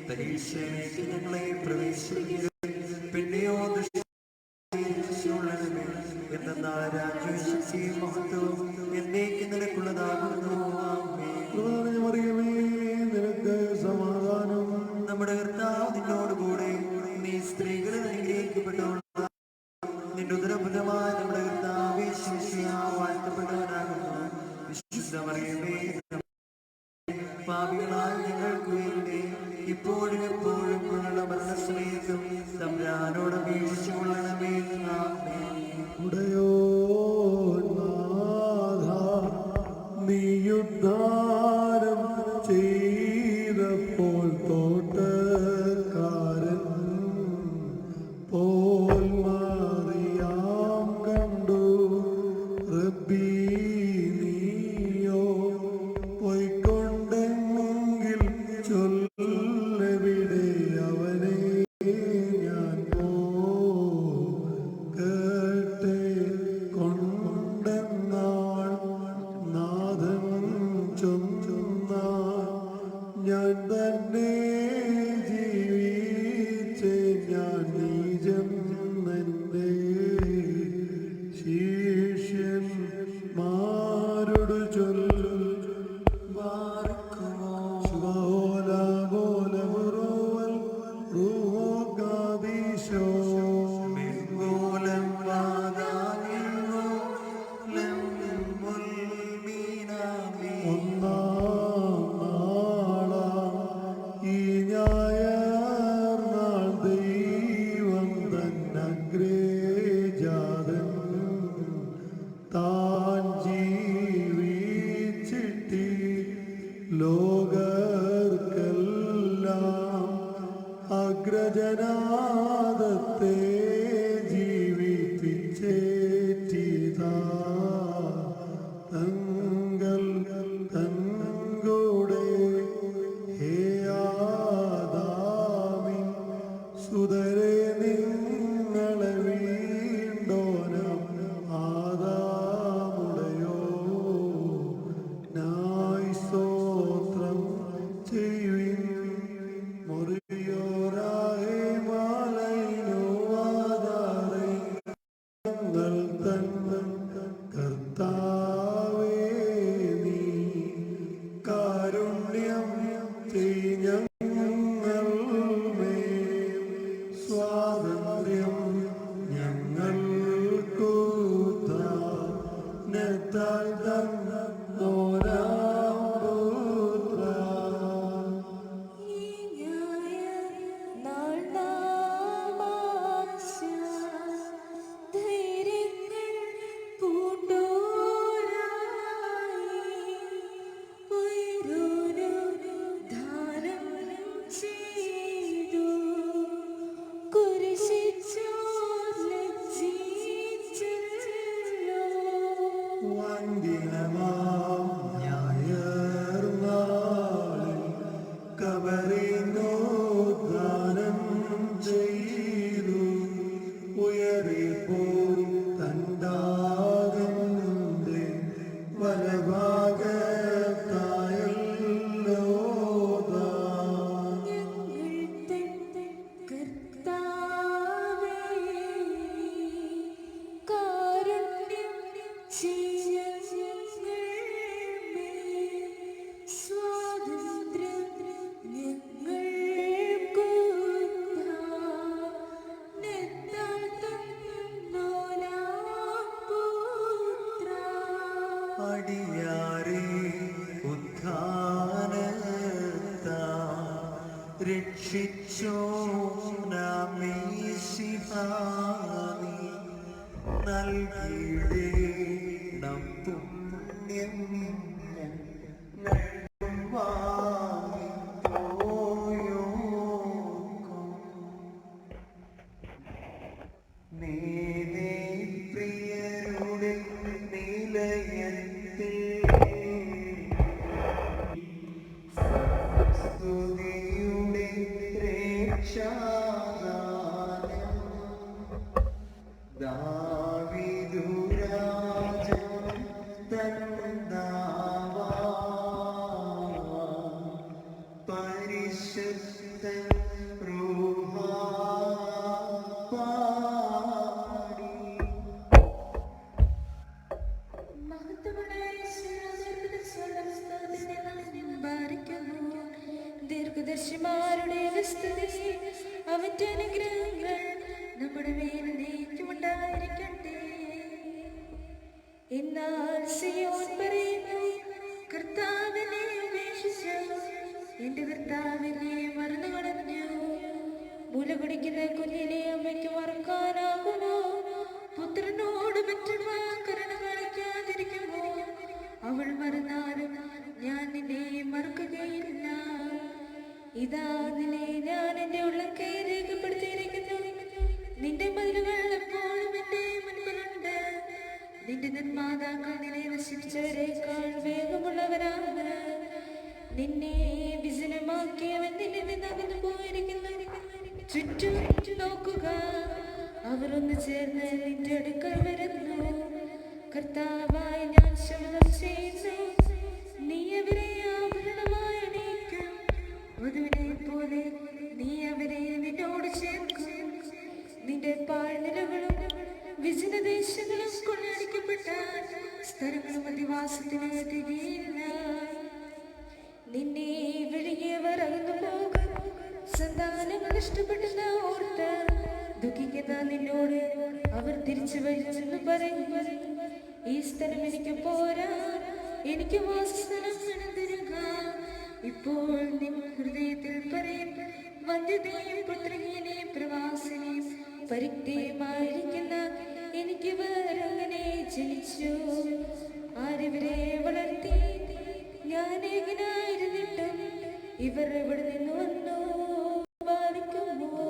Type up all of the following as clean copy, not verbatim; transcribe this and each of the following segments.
പരീക്ഷയിലേക്ക് ഞങ്ങളെ പ്രവേശിപ്പിക്കരുതേ, പിന്നെയോ ദുഷ്ടതയിൽ രാജ്യശക്തിയും മഹത്വവും എന്നേക്കും നിനക്കുള്ളതാകുന്നു. നിനക്ക് സമാധാനം. നമ്മുടെ കർത്താവ് നിന്നോടുകൂടെ, നീ സ്ത്രീകളിൽ അനുഗ്രഹിക്കപ്പെട്ടവൾ, നിന്റെ ഉദരഫലമായ നമ്മുടെ കർത്താവ് വാഴ്ത്തപ്പെട്ടവനാകുന്നു. വിശുദ്ധ മറിയമേ, പാപികളായ ഞങ്ങൾക്ക് വേണ്ടി ഇപ്പോഴും എപ്പോഴും ഉള്ള മരണസമയത്തും തമ്പുരാനോട് അപേക്ഷിച്ചു കൊള്ളണമേ. നീയുദ്ധാരം ചെയ്തപ്പോൾ തോട്ടക്കാരൻ പോൽ മറിയാം കണ്ടു. റബ്ബീ, നീയോ പോയിക്കൊണ്ടെങ്കിൽ ചൊല്ലെവിടെ അവനെ ഞാൻ കേട്ടെ കൊണ്ടെന്നാൾ നാഥൻ ചൊന്ന ഞാൻ തന്നെ ജീവിച്ച് ഞാൻ നീജം എന്റെ ശിഷ്യന്മാരോട് ചൊല്ലും. താൻ ജീവിച്ചിട്ടി ലോകർക്കെല്ലാം അഗ്രജനാദത്തെ ജീവിപ്പിച്ചേറ്റിതാ തങ്ങൾ തൻകൂടെ ഹേ ആദാമിൻ സുതരെ നിങ്ങളെ വീണ്ടോനം ആദാമുടയോ നായ്സ്തോത്രം ചെയ്യുവിൻ. മുറിയോരായ മാലയിലോ ആധാരേ ഞങ്ങൾ തൻ കർത്താവേ നീ കാരുണ്യം ഞങ്ങൾ മേൽ സ്വാതന്ത്ര്യം ഞങ്ങൾക്കു താൽ കബറിനോദ്ധാനം ചെയ്തു ഉയറിപ്പോൾ തണ്ടാകന്റെ വലഭാഗത്തായല്ലോ. അടിയാരേ ഉദ്ധാനത്താ രക്ഷിച്ചോ നാമീശിഹാനി നൽകിയിടേണം പുണ്യം പ്രിയരുടെ നിലയത്തിൽ സ്തുതിയുടെ രക്ഷാദാനം ദാവീദുരാജൻ തൻ നാവാ പരിശുദ്ധൻ റൂഹാ ചുറ്റും നോക്കുക, അവർ ഒന്ന് ചേർന്ന് നിന്റെ അടുക്കൽ വരുന്നു. കർത്താവായ ഞാൻ ശപഥം ചെയ്യുന്നു, നീ അവരെ ആഭരണമായി അണിയിക്കും. വധുവിനെ പോലെ നീ അവരെ നിന്നോട് ചേർക്കും. നിന്റെ പാഴ്നിലകളും വിജനദേശങ്ങളും കൊള്ളയടിക്കപ്പെട്ട സ്ഥലങ്ങളും അധിവാസത്തിന് തികയില്ല. നിന്നെ വിളിയവർ അകന്നു പോകും. സന്താനങ്ങൾ ഇഷ്ടപ്പെട്ടെന്ന് ഓർത്ത് ദുഃഖിക്കുന്ന നിന്നോട് അവർ തിരിച്ചു വരുമെന്ന് പറയും. ഈ സ്ഥലം എനിക്ക് പോരാ, എനിക്ക് വാസസ്ഥലം തരുക. ഇപ്പോൾ നിൻ ഹൃദയത്തിൽ പറയും, വന്ധ്യതയും പുത്രികനെയും പ്രവാസിനെയും പരിത്യമായിരിക്കുന്ന എനിക്കിവർ അങ്ങനെ ജനിച്ചു. ആരിവരെ വളർത്തി? ഞാൻ ഏകനായിരുന്നിട്ടും ഇവർ എവിടെ നിന്ന് വന്നു ബാധിക്കുമോ?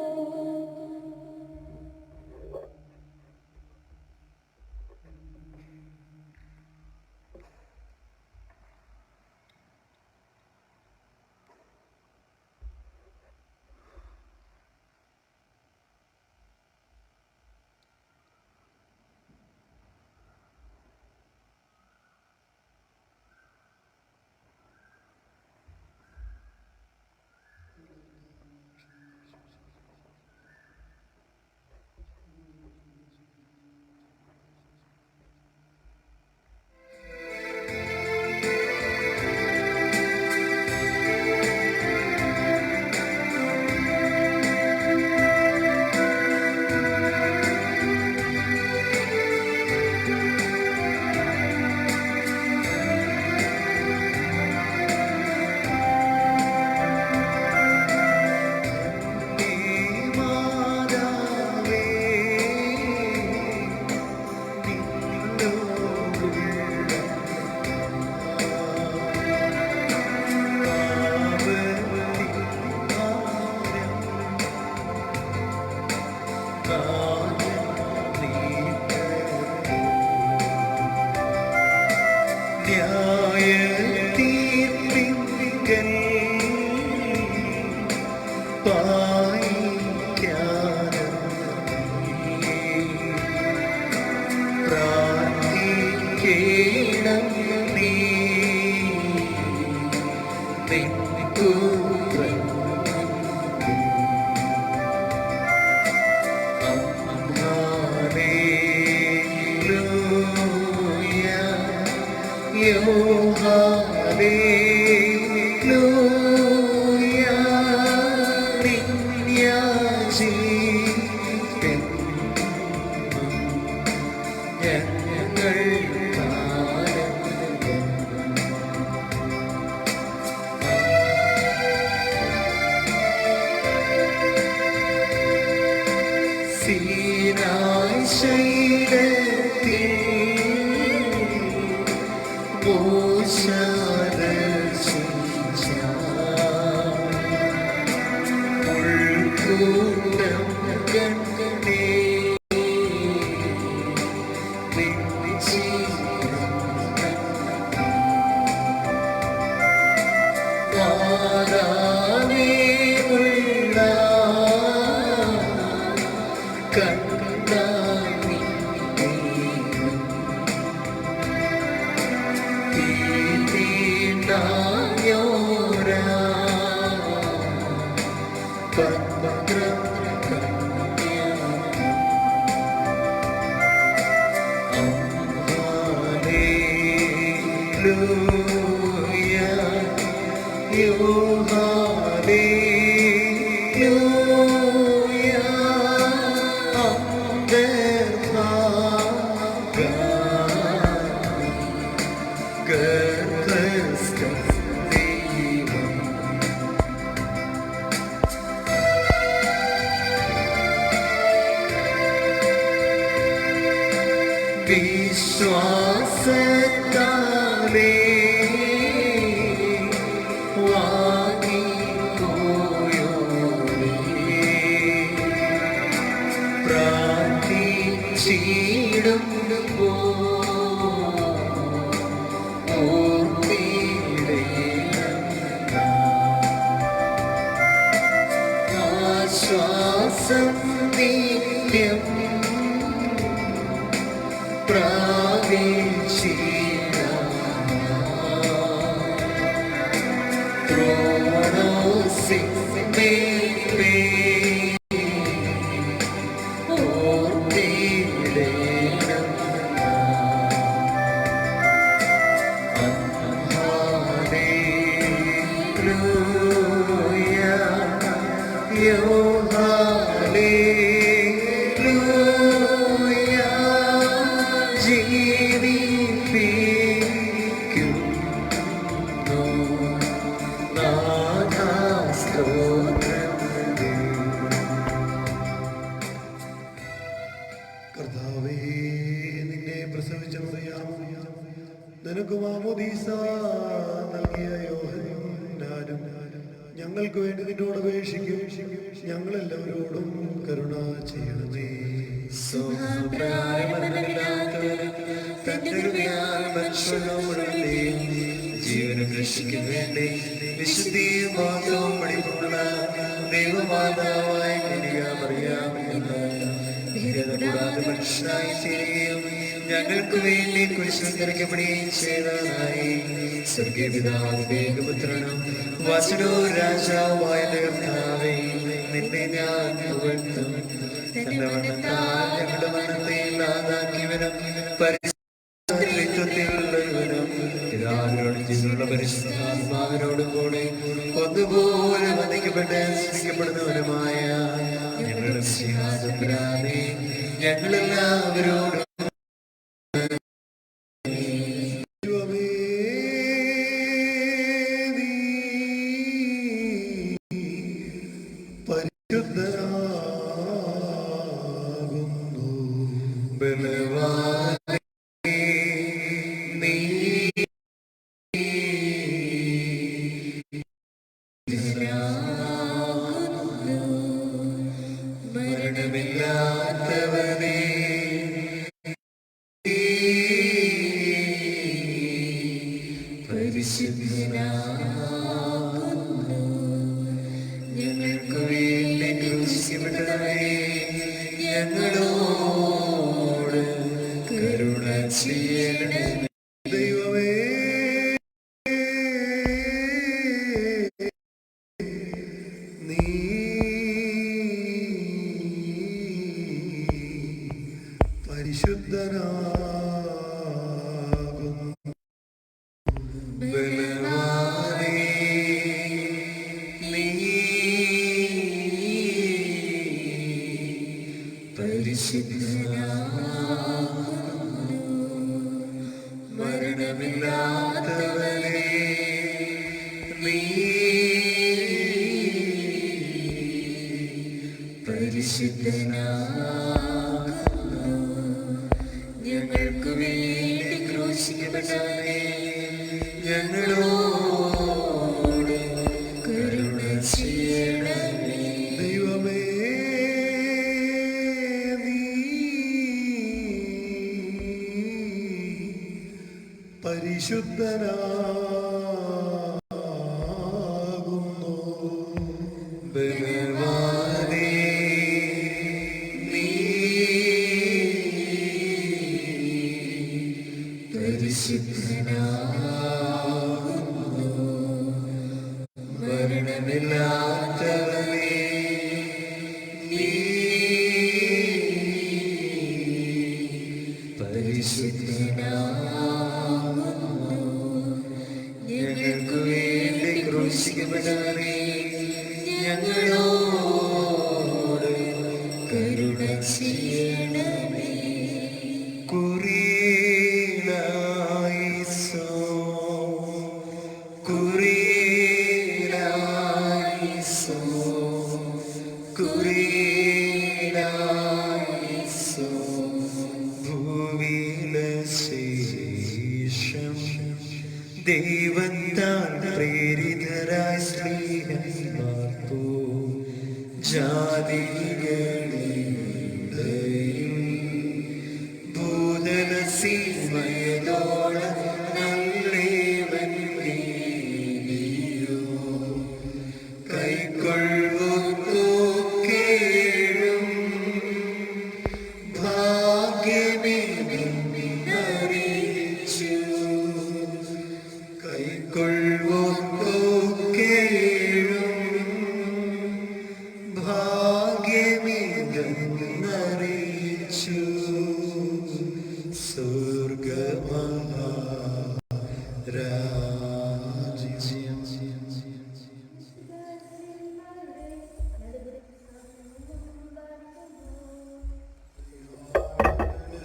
Swami. കർത്താവേ, നിന്നെ പ്രസവിച്ച നിനക്ക് മാമോദീസ നൽകിയ യോഹന്നാനും ഞങ്ങൾക്ക് വേണ്ടി നിന്നോട് അപേക്ഷിക്കും. ഞങ്ങളെല്ലാവരോടും കരുണ ചെയ്യണമേ. ജീവനും രക്ഷിക്കും വേണ്ടി വിശുദ്ധിയും മാത്രവും പഠിപ്പുള്ള ദൈവമാതാവായി കൂടാതെ മനുഷ്യനായി തീരുകയും ഞങ്ങൾക്ക് വേണ്ടി കുരിശിൽ തിരക്കപ്പെടുകയും ചെയ്തതായി സ്വർഗീയ പിതാവ് ഏകപുത്രനും വചനോ രാജാവുമായ കർത്താവേ, നിന്നെ ഞാൻ പുകഴ്ത്തും. തന്റെ മരണത്താൽ ഞങ്ങളുടെ മരണത്തെ ഇല്ലാതാക്കിയവനും പരിശുദ്ധത്തിലുള്ളവനും പിതാവിനോടും ജീവനുള്ള പരിശുദ്ധാത്മാവിനോടും കൂടെ ഒന്നുപോലെ വധിക്കപ്പെട്ട് സ്നേഹിക്കപ്പെടുന്നവനുമായ ഞങ്ങളുടെ സിംഹാസനത്തിനായി ഞങ്ങളെല്ലാവരോടും ഞങ്ങൾക്ക് വേണ്ടി ക്രൂശിക്കപ്പെട്ടവനേ, ഞങ്ങളോട് കരുണ ചെയ്യണമേ. ദൈവമേ, നീ പരിശുദ്ധനാകുന്നു. ബലവാനേ, നീ പരിശുദ്ധനാകുന്നു. മരണമില്ലാത്തവനേ, നീ പരിശുദ്ധനാകുന്നു. ഞങ്ങൾക്ക് വേണ്ടി ക്രൂശിക്കപ്പെട്ടവനേ, ഞങ്ങളോട് കരുണ ചെയ്യണമേ. ദൈവമേ, നീ പരിശുദ്ധനാകുന്നു. ബലവാനേ, നീ പരിശുദ്ധനാകുന്നു. മരണമില്ലാത്തവനേ, നീ പരിശുദ്ധനാകുന്നു. ഞങ്ങൾക്ക് വേണ്ടി ക്രൂശിക്കപ്പെട്ടവനേ, ഞങ്ങളോട് കരുണ ചെയ്യണമേ. കുറിയിലായിസോ, കുറിയിലായിസോ, കുറിയിലായിസോ. ഭൂമിയിലെ ശേഷം ദൈവത്താൽ പ്രേരിതരായ സ്ത്രീഹന്മാർക്കോ ജാതികളിൽ ഭൂതല സീമയതോളം നല്ലേവൻ നീയോ കൈക്കൊള്ളുന്നു കേഴും ഭാഗ്യമേ.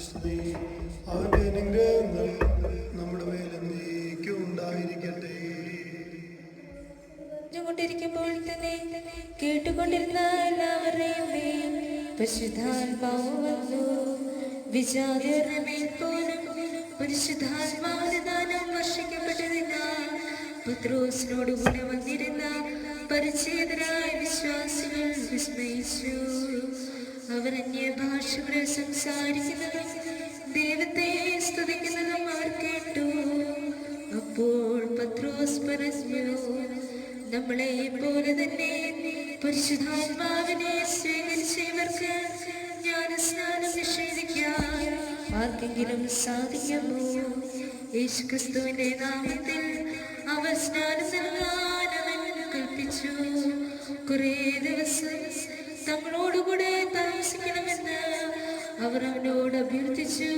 സ്തുതി. അവന്റെ അനുഗ്രഹങ്ങൾ നമ്മുടെ മേൽ എന്നേക്കും ഉണ്ടായിരിക്കട്ടെ. കൊണ്ടിരിക്കുമ്പോൾ തന്നെ കേട്ടുകൊണ്ടിരുന്ന എല്ലാവരുടെയും മേൽ പരിശുദ്ധാത്മാവ് വന്നു. വിജാതിയരുടെ മേൽ പോലും പരിശുദ്ധാത്മാവിന്റെ ദാനം വർഷിക്കപ്പെട്ടതിനാൽ പത്രോസിനോടുകൂടെ വന്നിരുന്ന പരിച്ഛേദരായ വിശ്വാസികൾ വിസ്മയിച്ചു. അവർ അന്യഭാഷകളിൽ സംസാരിക്കുന്നതും ദൈവത്തെ സ്തുതിക്കുന്നതും അവർ കേട്ടു. അപ്പോൾ പത്രോസ് പറഞ്ഞു, നമ്മളെ പോലെ തന്നെ പരിശുദ്ധാത്മാവിനെ സ്വീകരിച്ചവർക്ക് ജ്ഞാനസ്നാനം നിഷേധിക്കാൻ ആർക്കെങ്കിലും സാധിക്കുമോ? യേശുക്രിസ്തുവിന്റെ നാമത്തിൽ അവർ സ്നാനം നൽകാൻ അവൻ കൽപ്പിച്ചു. കുറെ ദിവസം തങ്ങളോടുകൂടെ താമസിക്കണമെന്ന് അവർ അവനോട് അഭ്യർത്ഥിച്ചു.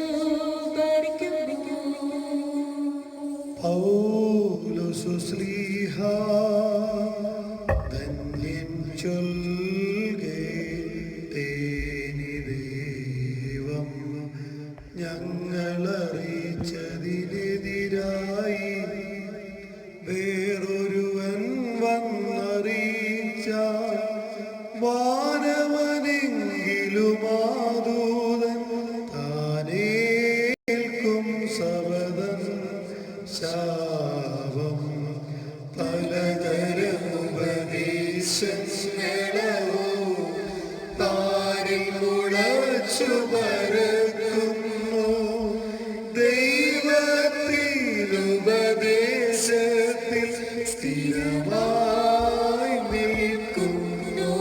പൗലോസ് ശ്ലീഹ ധന്യൻ ചൊൽകേനി ദൈവം ഞങ്ങളറിയിച്ചതിനെതിരായി വേറൊരുവൻ വന്നറിയിച്ച വാനവനെങ്കിലും ആദൂതൻ താനേൽക്കും സബദൻ ശാപം പലതരം ഉപദേശങ്ങളോ താരിൽ മുളച്ചു പരക്കുന്നു. ദൈവത്തിലുപദേശത്തിൽ സ്ഥിരമായി നിൽക്കുന്നു.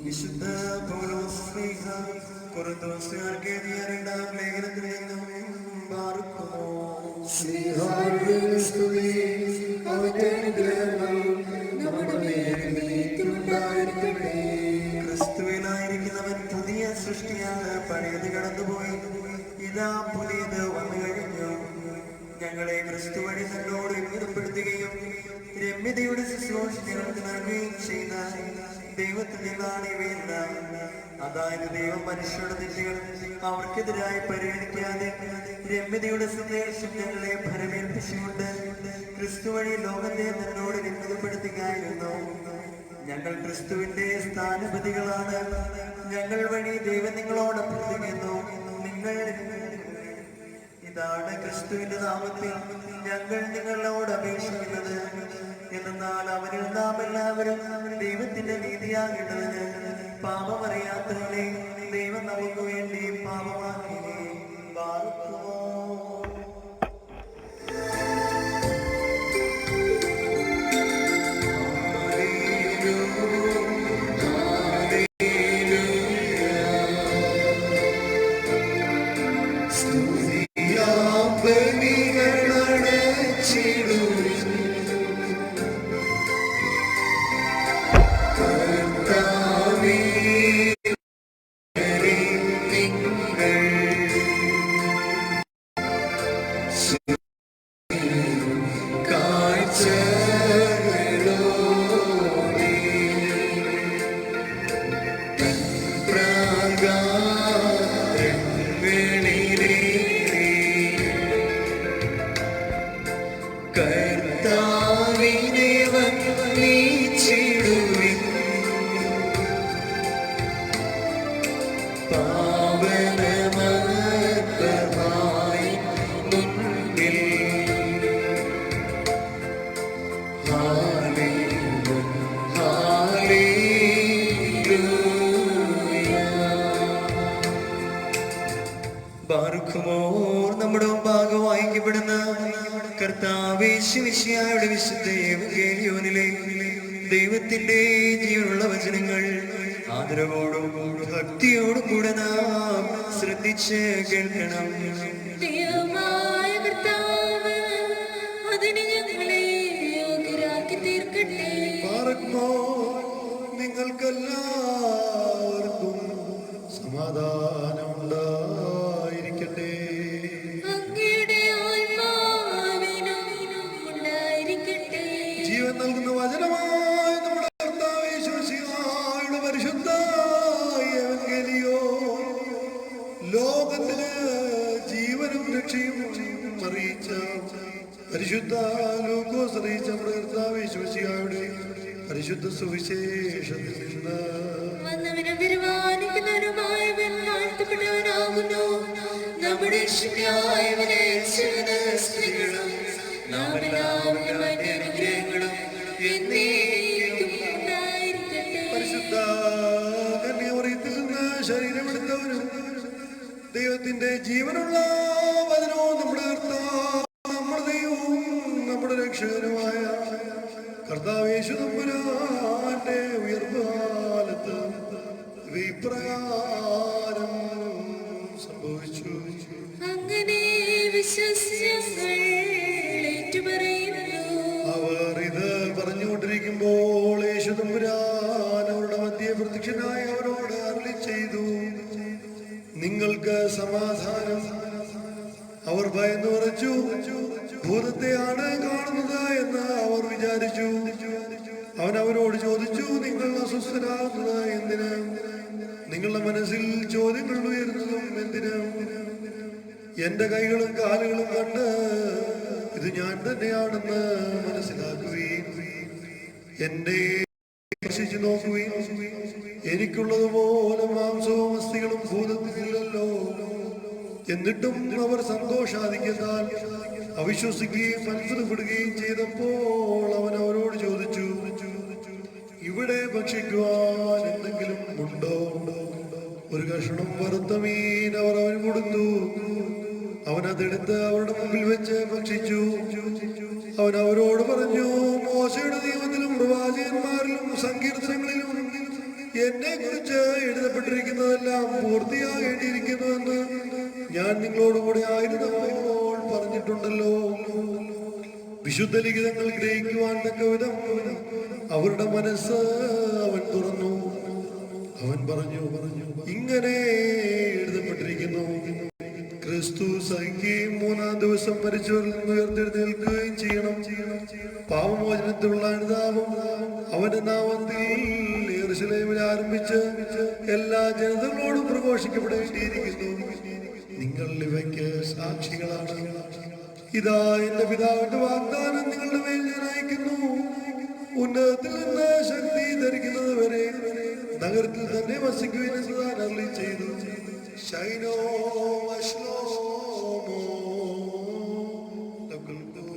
വിശുദ്ധ പൗലോസ് ശ്ലീഹ കൊരിന്ത്യർക്കാർക്ക് എഴുതിയ രണ്ടാം ലേഖനത്തിൽ നിന്നും പാർക്കുമോ. ശ്ലീഹായുടെ സ്തുതി. അവന്റെ അനുഗ്രഹങ്ങൾ നമ്മുടെ മേൽ എന്നേക്കും ഉണ്ടായിരിക്കട്ടെ. ക്രിസ്തുവിലായിരിക്കുന്നവൻ പുതിയ സൃഷ്ടിയാണ്. പഴയത് കടന്നുപോയി, ഇതാ പുതിയത് വന്നു കഴിഞ്ഞു. ഞങ്ങളെ ക്രിസ്തു വഴി തന്നോട് രമ്യതപ്പെടുത്തുകയും രമ്യതയുടെ ശുശ്രൂഷ ഞങ്ങൾക്ക് നൽകുകയും ചെയ്ത ദൈവത്തിൽ നിന്നാണ് ഇവയെല്ലാം. അതായത് ദൈവം മനുഷ്യരുടെ തെറ്റുകൾ അവർക്കെതിരായി പരിഗണിക്കാതെ രമ്യതയുടെ സന്ദേശം ഞങ്ങളെ ഭരമേൽപ്പിച്ചുകൊണ്ട് ക്രിസ്തു വഴി ലോകത്തെ തന്നോട് രമ്യതപ്പെടുത്തുകയായിരുന്നു. ഞങ്ങൾ ക്രിസ്തുവിന്റെ സ്ഥാനപതികളാണ്. ഞങ്ങൾ വഴി ദൈവം നിങ്ങളോട് അഭ്യർത്ഥിക്കുന്നു. നിങ്ങൾ ഇതാണ് ക്രിസ്തുവിന്റെ നാമത്തിൽ ഞങ്ങൾ നിങ്ങളോട് അപേക്ഷിക്കുന്നത്. എന്നാൽ അവരിൽ നാം എല്ലാവരും ദൈവത്തിന്റെ നീതിയാകേണ്ടതിന് പാപമറിയാത്തവരെ ദൈവം നമുക്ക് വേണ്ടി പാപമാക്കിനെ വാർക്കുമോ. നമ്മുടെ മുമ്പാകെ വായിക്കപ്പെടുന്ന കർത്താവേശുവിശിഹായുടെ വിശുദ്ധ എവങ്കേലിയോനിലെ ദൈവത്തിന്റെ ജീവനുള്ള വചനങ്ങൾ ആദരവോടും ഭക്തിയോടും കൂടെ നാം ശ്രദ്ധിച്ച് കേൾക്കണം. ദൈവമായ കർത്താവ് അതിന് ഞങ്ങളെ യോഗ്യരാക്കി തീർക്കട്ടെ. നിങ്ങൾക്കെല്ലാവർക്കും സമാധാനം ഉണ്ടായിരിക്കട്ടെ. അങ്ങയുടെ ആത്മാവിനും ഉണ്ടായിരിക്കട്ടെ. ജീവൻ നൽകുന്ന വചനമായ നമ്മുടെ കർത്താവേ യേശുമിശിഹായുടെ പരിശുദ്ധ എവങ്കേലിയോൻ വിശുദ്ധ ലൂക്കോസ് അറിയിച്ച നമ്മുടെ കർത്താവ് യേശുമിശിഹായുടെ പരിശുദ്ധ സുവിശേഷത്തിൽ നിന്ന്. വന്നവനും വരുവാനിക്കുന്നവനുമായവൻ വാഴ്ത്തപ്പെട്ടവനാകുന്നു. നമ്മുടെ രക്ഷകനായവനെ സ്ത്രീകളും നാം എല്ലാവരും അനുഗ്രഹങ്ങളും എന്നേക്കും ഉണ്ടായിരിക്കട്ടെ. പരിശുദ്ധ കന്യാമറിയത്തിൽ നിന്ന് ശരീരമെടുത്തവനും ദൈവത്തിന്റെ ജീവനുള്ള വചനവും നമ്മുടെ കർത്താവ് നമ്മുടെ ദൈവവും നമ്മുടെ രക്ഷകനുമായ കർത്താവ് യേശു തമ്പുരാന്റെ ഉയർപ്പ് കാലത്ത് ഇപ്രകാരം സംഭവിച്ചു. അങ്ങനെ വിശ്വസ്യങ്ങൾ ഏറ്റുപറയുന്നു. അവർ ഇത് പറഞ്ഞുകൊണ്ടിരിക്കുമ്പോൾ യേശു തമ്പുരാൻ അവരുടെ മധ്യേ പ്രത്യക്ഷനായി അവരോട് അരുളി ചെയ്തു, നിങ്ങൾക്ക് സമാധാനം. അവർ ഭയന്നു വിറച്ചു. ഭൂതത്തെയാണ് കാണുന്നത് എന്ന് അവർ വിചാരിച്ചു. അവൻ അവരോട് ചോദിച്ചു, നിങ്ങൾ അസ്വസ്ഥരാകുന്നത് എന്തിന്? നിങ്ങളുടെ മനസ്സിൽ ചോദ്യങ്ങൾ ഉയരുന്നതും എന്തിന്? എന്റെ കൈകളും കാലുകളും കണ്ട് ഇത് ഞാൻ തന്നെയാണെന്ന് മനസ്സിലാക്കുകയും എന്റെ സ്പർശിച്ചു നോക്കുകയും എനിക്കുള്ളതുപോലെ മാംസവും അസ്ഥികളും ഭൂതത്തിലില്ലല്ലോ. എന്നിട്ടും അവർ സന്തോഷാധിക്യത്താൽ അവിശ്വസിക്കുകയും അത്ഭുതപ്പെടുകയും ചെയ്തപ്പോൾ അവൻ അവരോട് ചോദിച്ചു, ഇവിടെ ഭക്ഷിക്കുവാൻ എന്തെങ്കിലും ഉണ്ടോ? ഒരു കഷണം വറുത്ത മീൻ അവർ അവന് കൊടുത്തു. അവൻ അതെടുത്ത് അവരുടെ മുമ്പിൽ വെച്ച് ഭക്ഷിച്ചു. അവൻ അവരോട് പറഞ്ഞു, മോശയുടെ നിയമത്തിലും പ്രവാചകന്മാരിലും സങ്കീർത്തനങ്ങളിലും എന്നെ കുറിച്ച് എഴുതപ്പെട്ടിരിക്കുന്നതെല്ലാം പൂർത്തിയാകേണ്ടിയിരിക്കുന്നുവെന്ന് ഞാൻ നിങ്ങളോടുകൂടെ ആയിരുന്നപ്പോൾ പറഞ്ഞിട്ടുണ്ടല്ലോ. വിശുദ്ധ ലിഖിതങ്ങൾ ഗ്രഹിക്കുവാൻ തക്ക വിധം അവരുടെ മനസ്സ് അവൻ തുറന്നു. അവൻ പറഞ്ഞു, ഇങ്ങനെ എഴുതപ്പെട്ടിരിക്കുന്നു, ക്രിസ്തു സഹിക്കുകയും മൂന്നാം ദിവസം മരിച്ചവരിൽ നിന്ന് ഉയർത്തെഴുന്നേൽക്കുകയും ചെയ്യണം. പാപമോചനത്തിലുള്ള അനുതാപം അവന്റെ നാമത്തിൽ യെരൂശലേമിൽ ആരംഭിച്ച് എല്ലാ ജനതകളോടും പ്രഘോഷിക്കപ്പെടേണ്ടിയിരിക്കുന്നു. നിങ്ങൾ ഇവയ്ക്ക് സാക്ഷികളാണ്. ഇതാ എന്റെ പിതാവിന്റെ വാഗ്ദാനം നിങ്ങളുടെ മേൽ ഞാൻ അയക്കുന്നു. ഉന്നതത്തിൽ നിന്ന് ശക്തി ധരിക്കുന്നത് വരെ നഗരത്തിൽ തന്നെ വസിക്കുവാൻ അരുളി ചെയ്തു. ശൈനോ വശ്ലോമോ ലകുൽകൂ.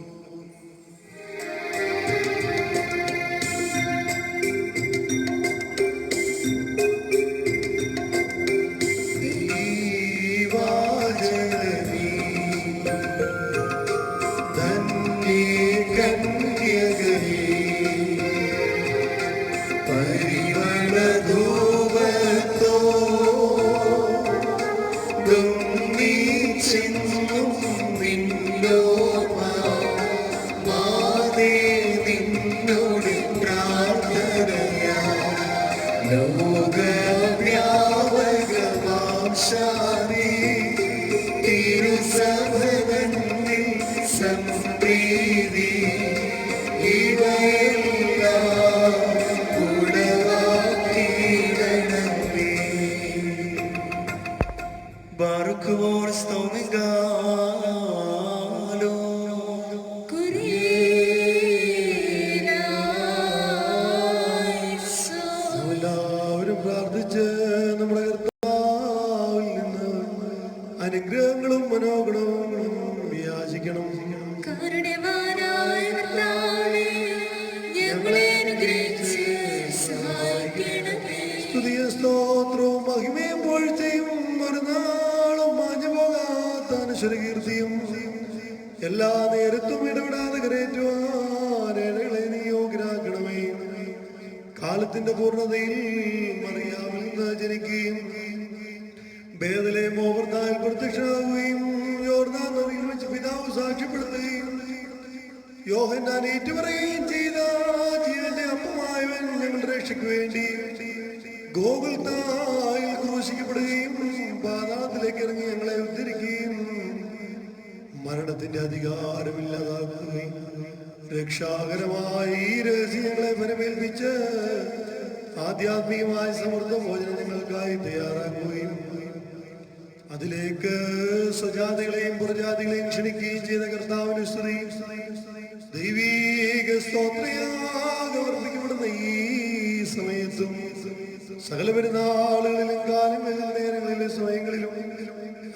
Baruch Stomigalo. എല്ലാവരും പ്രാർത്ഥിച്ച് നമ്മുടെ കർത്താവിൽ നിന്ന് അനുഗ്രഹങ്ങളും മനോഗുണവും യാചിക്കണം. കരുണവാനായ കർത്താവേ, ഞങ്ങളെ അനുഗ്രഹിച്ച് സഹായിക്കണമേ. സ്തുതിയും സ്തോത്രവും മഹിമയും വാഴ്ചയും ഒരു നാളും മാഞ്ഞു പോകാത്ത അനശ്വരകീർത്തിയും എല്ലാ നേരത്തും ഇടപെടാതെ കരേറ്റുവാൻ ഏഴകളെ നീ യോഗ്യരാക്കണമേ. കാലത്തിന്റെ പൂർണ്ണതയിൽ മറിയാമിൽ നിന്ന് ജനിക്കുകയും ബേഥലേഹേം ഓഫർത്തായിൽ പ്രത്യക്ഷനാവുകയും യോർദാൻ നദിയിൽ വെച്ച് പിതാവ് സാക്ഷ്യപ്പെടുത്തുകയും യോഹന്നാൻ ഏറ്റുപറയുകയും ചെയ്ത ജീവന്റെ അപ്പമായവൻ ഞങ്ങളുടെ രക്ഷയ്ക്ക് വേണ്ടി ഗോകുൽത്തായിൽ ക്രൂശിക്കപ്പെടുകയും പാതാളത്തിലേക്ക് ഇറങ്ങി ഞങ്ങളെ ഉദ്ധരിക്കുകയും മരണത്തിന്റെ അധികാരമില്ലാതാക്കുകയും രക്ഷാകരമായി ഈ രഹസ്യം ഞങ്ങളെ ഫലമേൽപ്പിച്ച് ആധ്യാത്മികമായ സമൃദ്ധ ഭോജനം ഞങ്ങൾക്കായി തയ്യാറാക്കുകയും അതിലേക്ക് സ്വജാതികളെയും പുറജാതികളെയും ക്ഷണിക്കുകയും ചെയ്ത കർത്താവിന് സ്തുതി. ദൈവീക സ്തോത്രയാഗം അർപ്പിക്കപ്പെടുന്ന ഈ സമയത്തും സകല പെരുന്നാളുകളിലും കാലങ്ങളിലും നേരങ്ങളിലും സമയങ്ങളിലും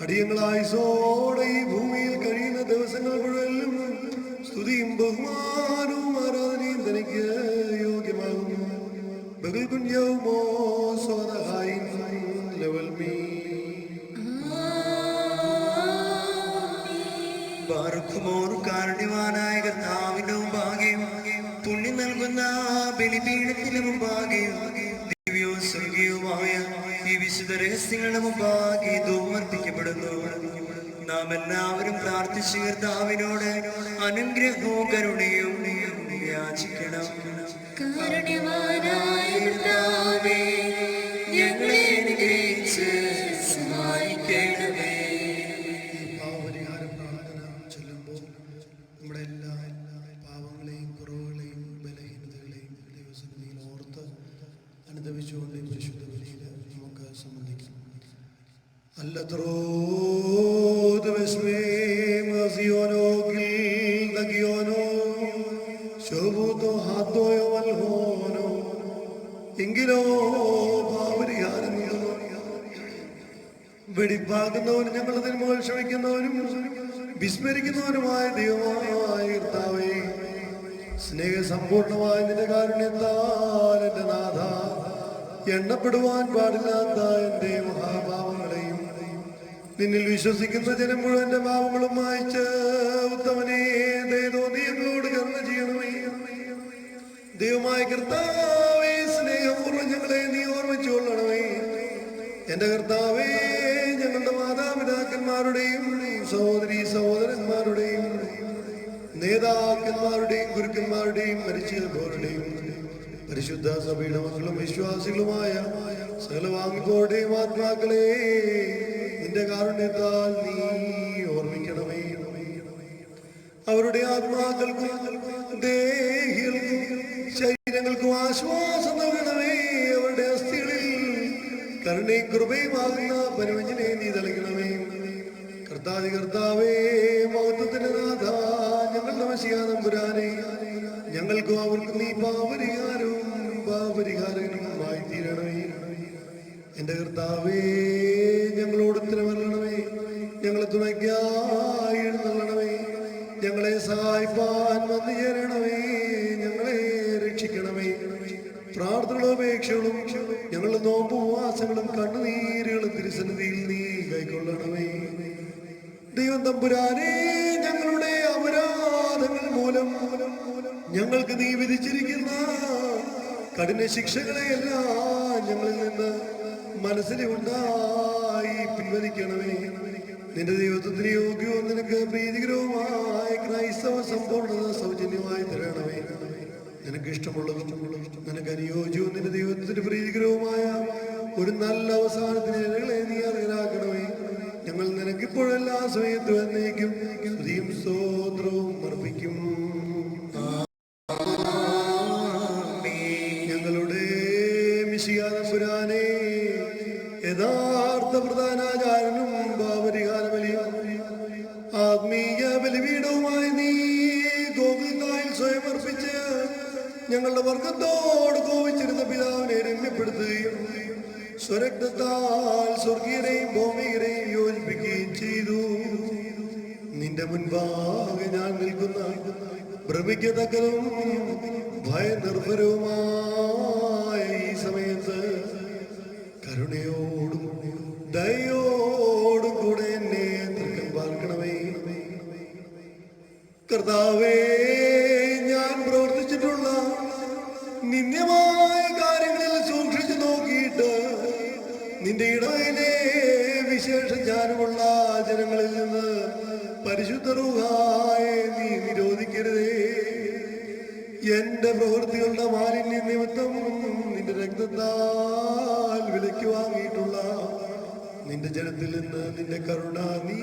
അടിയങ്ങളായുസോടെ ഈ ഭൂമിയിൽ കഴിയുന്ന ദിവസങ്ങൾ മുഴുവനും സ്തുതിയും ബഹുമാനവും ആരാധനയും തനിക്ക് യോഗ്യമാകുന്നു. ബഹുൽ കുഞ്ഞവുമോ സ്വതഹായി ലെവൽ മീ ബാർക്കുമോർ കാരുണ്യവാനായ കർത്താവിന്റെ മുമ്പാകെയും പുണ്യം നൽകുന്ന ബലിപീഠത്തിന്റെ മുമ്പാകെയും ദിവ്യവും സ്വർഗീയവുമായ ഈ വിശുദ്ധ രഹസ്യങ്ങളുടെ മുമ്പാകെ ഇതും അർപ്പിക്കപ്പെടുന്നു. നാം എല്ലാവരും പ്രാർത്ഥിച്ച് കർത്താവിനോട് അനുഗ്രഹവും കരുണയും യാചിക്കണം. കാരുണ്യവാനായ കർത്താവേ, ഞങ്ങളെ അനുഗ്രഹിച്ച് സഹായിക്കണമേ. പാവപരിഹാര പ്രാർത്ഥന ചൊല്ലുമ്പോൾ നമ്മുടെ എല്ലാ പാവങ്ങളെയും കുറവുകളെയും ബലഹീനതകളെയും ദൈവസന്നിധിയിൽ ഓർത്ത് അനുദപിച്ചുകൊണ്ട് പരിശുദ്ധ ബലിയിൽ നമുക്ക് സംബന്ധിക്കാം. എങ്കിലോ പാവപരിഹാരം വെടിപ്പാക്കുന്നവനും ഞങ്ങളുടെ തിന്മകൾ ക്ഷമിക്കുന്നവനും വിസ്മരിക്കുന്നവനുമായ ദൈവമായ കർത്താവേ, സ്നേഹസമ്പൂർണമായ നിന്റെ കാരുണ്യത്താൽ എന്റെ നാഥ, എണ്ണപ്പെടുവാൻ പാടില്ലാത്ത എന്റെ മഹാപാവങ്ങളെയും നിന്നിൽ വിശ്വസിക്കുന്ന ജനം മുഴുവന്റെ പാവങ്ങളും മായ്ച്ച് ഉത്തമനെ ദയതോ നീ ഞങ്ങളോട് കരുണ ചെയ്യണമേ. ദൈവമായ കർത്താവേ, സ്നേഹപൂർവ്വം ഞങ്ങളെ നീ ഓർമ്മിച്ചുകൊള്ളണമേ. എന്റെ കർത്താവേ, ഞങ്ങളുടെ മാതാപിതാക്കന്മാരുടെയും സഹോദരീ സഹോദരന്മാരുടെയും നേതാക്കന്മാരുടെയും ഗുരുക്കന്മാരുടെയും മരിച്ചവരുടെയും പരിശുദ്ധ സഭയുടെ മക്കളും വിശ്വാസികളുമായ സകല വാങ്ങിപ്പോരുടെയും ആത്മാക്കളെ നിന്റെ കാരുണ്യത്താൽ നീ ഓർമ്മിക്കണമേ. അവരുടെ ആത്മാക്കൾക്കും ദേഹികൾക്കും ശരീരങ്ങൾക്കും ആശ്വാസം നൽകണമേ. അവരുടെ അസ്ഥികളിൽ കരുണയും കൃപയുമാകുന്ന പരിവഞ്ചനെ നീ നൽകണമേ. കർത്താവേ, മഹത്വത്തിന്റെ നാഥ, ഞങ്ങളുടെ മശിഹാ തമ്പുരാനെ, ഞങ്ങൾക്കും അവർക്കും നീ പാപരിഹാരനുമായി തീരണമേ. എന്റെ കർത്താവേ, ഞങ്ങളോട് ഉത്തരമരണമേ. ഞങ്ങളെ തുണയ്ക്കായി എഴുന്നള്ളണമേ. ഞങ്ങളെ സഹായിപ്പാൻ വന്നു ചേരണമേ. ഞങ്ങളെ രക്ഷിക്കണമേ. പ്രാർത്ഥനകളും അപേക്ഷകളും ഞങ്ങളുടെ നോമ്പുവാസങ്ങളും കണ്ണുനീരുകളും തിരുസന്നിധിയിൽ നീ കൈക്കൊള്ളണമേ. ദൈവം തമ്പുരാനെ, ഞങ്ങളുടെ അപരാധങ്ങൾ മൂലം ഞങ്ങൾക്ക് നീ വിധിച്ചിരിക്കുന്ന കഠിന ശിക്ഷകളെയെല്ലാം ഞങ്ങളിൽ നിന്ന് മനസ്സിലുണ്ടായി പിൻവലിക്കണമേ. നിന്റെ ദൈവത്വത്തിന് യോഗ്യവും നിനക്ക് പ്രീതികരവുമായ ക്രൈസ്തവ സമ്പൂർണ്ണത സൗജന്യമായി തരണമേ. നിനക്ക് ഇഷ്ടമുള്ളതും നിനക്ക് അനുയോജ്യവും നിന്റെ ദൈവത്തിന് പ്രീതികരവുമായ ഒരു നല്ല അവസാനത്തിന് ഞങ്ങളെ നീ അർഹരാക്കണമേ. ഞങ്ങൾ നിനക്കിപ്പോഴെല്ലാ സമയത്തും എന്നേക്കും സ്തുതിയും സ്തോത്രവും അർപ്പിക്കും. ഞങ്ങളുടെ മിശിഹാ തമ്പുരാനെ, യഥാർത്ഥ പ്രധാനാചാരനും പാപപരിഹാര ബലിയും ആത്മീയ ബലിപീഠവുമായി നീ ഗോകുൽത്തായിൽ സ്വയം അർപ്പിച്ച് ഞങ്ങളുടെ വർഗത്തോട് കോപിച്ചിരുന്ന പിതാവിനെ രമ്യപ്പെടുത്തുകയും സ്വരക്തത്താൽ സ്വർഗീയരെയും ഭൗമികരെയും യോജിപ്പിക്കുകയും ചെയ്തു. നിന്റെ മുൻപാകെ ഞാൻ നിൽക്കുന്ന ഭ്രമിക്കത്തക്കതും ഭയനിർഭരവുമായ ഈ സമയത്ത് കരുണയോടും ദയോടും കൂടെ എന്നെ തൃക്കൻ പാർക്കണമേ. കർത്താവേ, ഞാൻ പ്രവർത്തിച്ചിട്ടുള്ള നിന്ദ്യമായ കാര്യങ്ങളിൽ സൂക്ഷിച്ചു നോക്കിയിട്ട് നിന്റെ ഇടയിലെ വിശേഷ ജ്ഞാനമുള്ള ജനങ്ങളിൽ നിന്ന് പരിശുദ്ധ റൂഹായെ നീ നിരോധിക്കരുതേ. എന്റെ പ്രവൃത്തികളുടെ മാലിന്യ നിമിത്തം നിന്റെ രക്തത്താൽ വിലയ്ക്ക് വാങ്ങിയിട്ടുള്ള നിന്റെ ജനത്തിൽ നിന്ന് നിന്റെ കരുണ നീ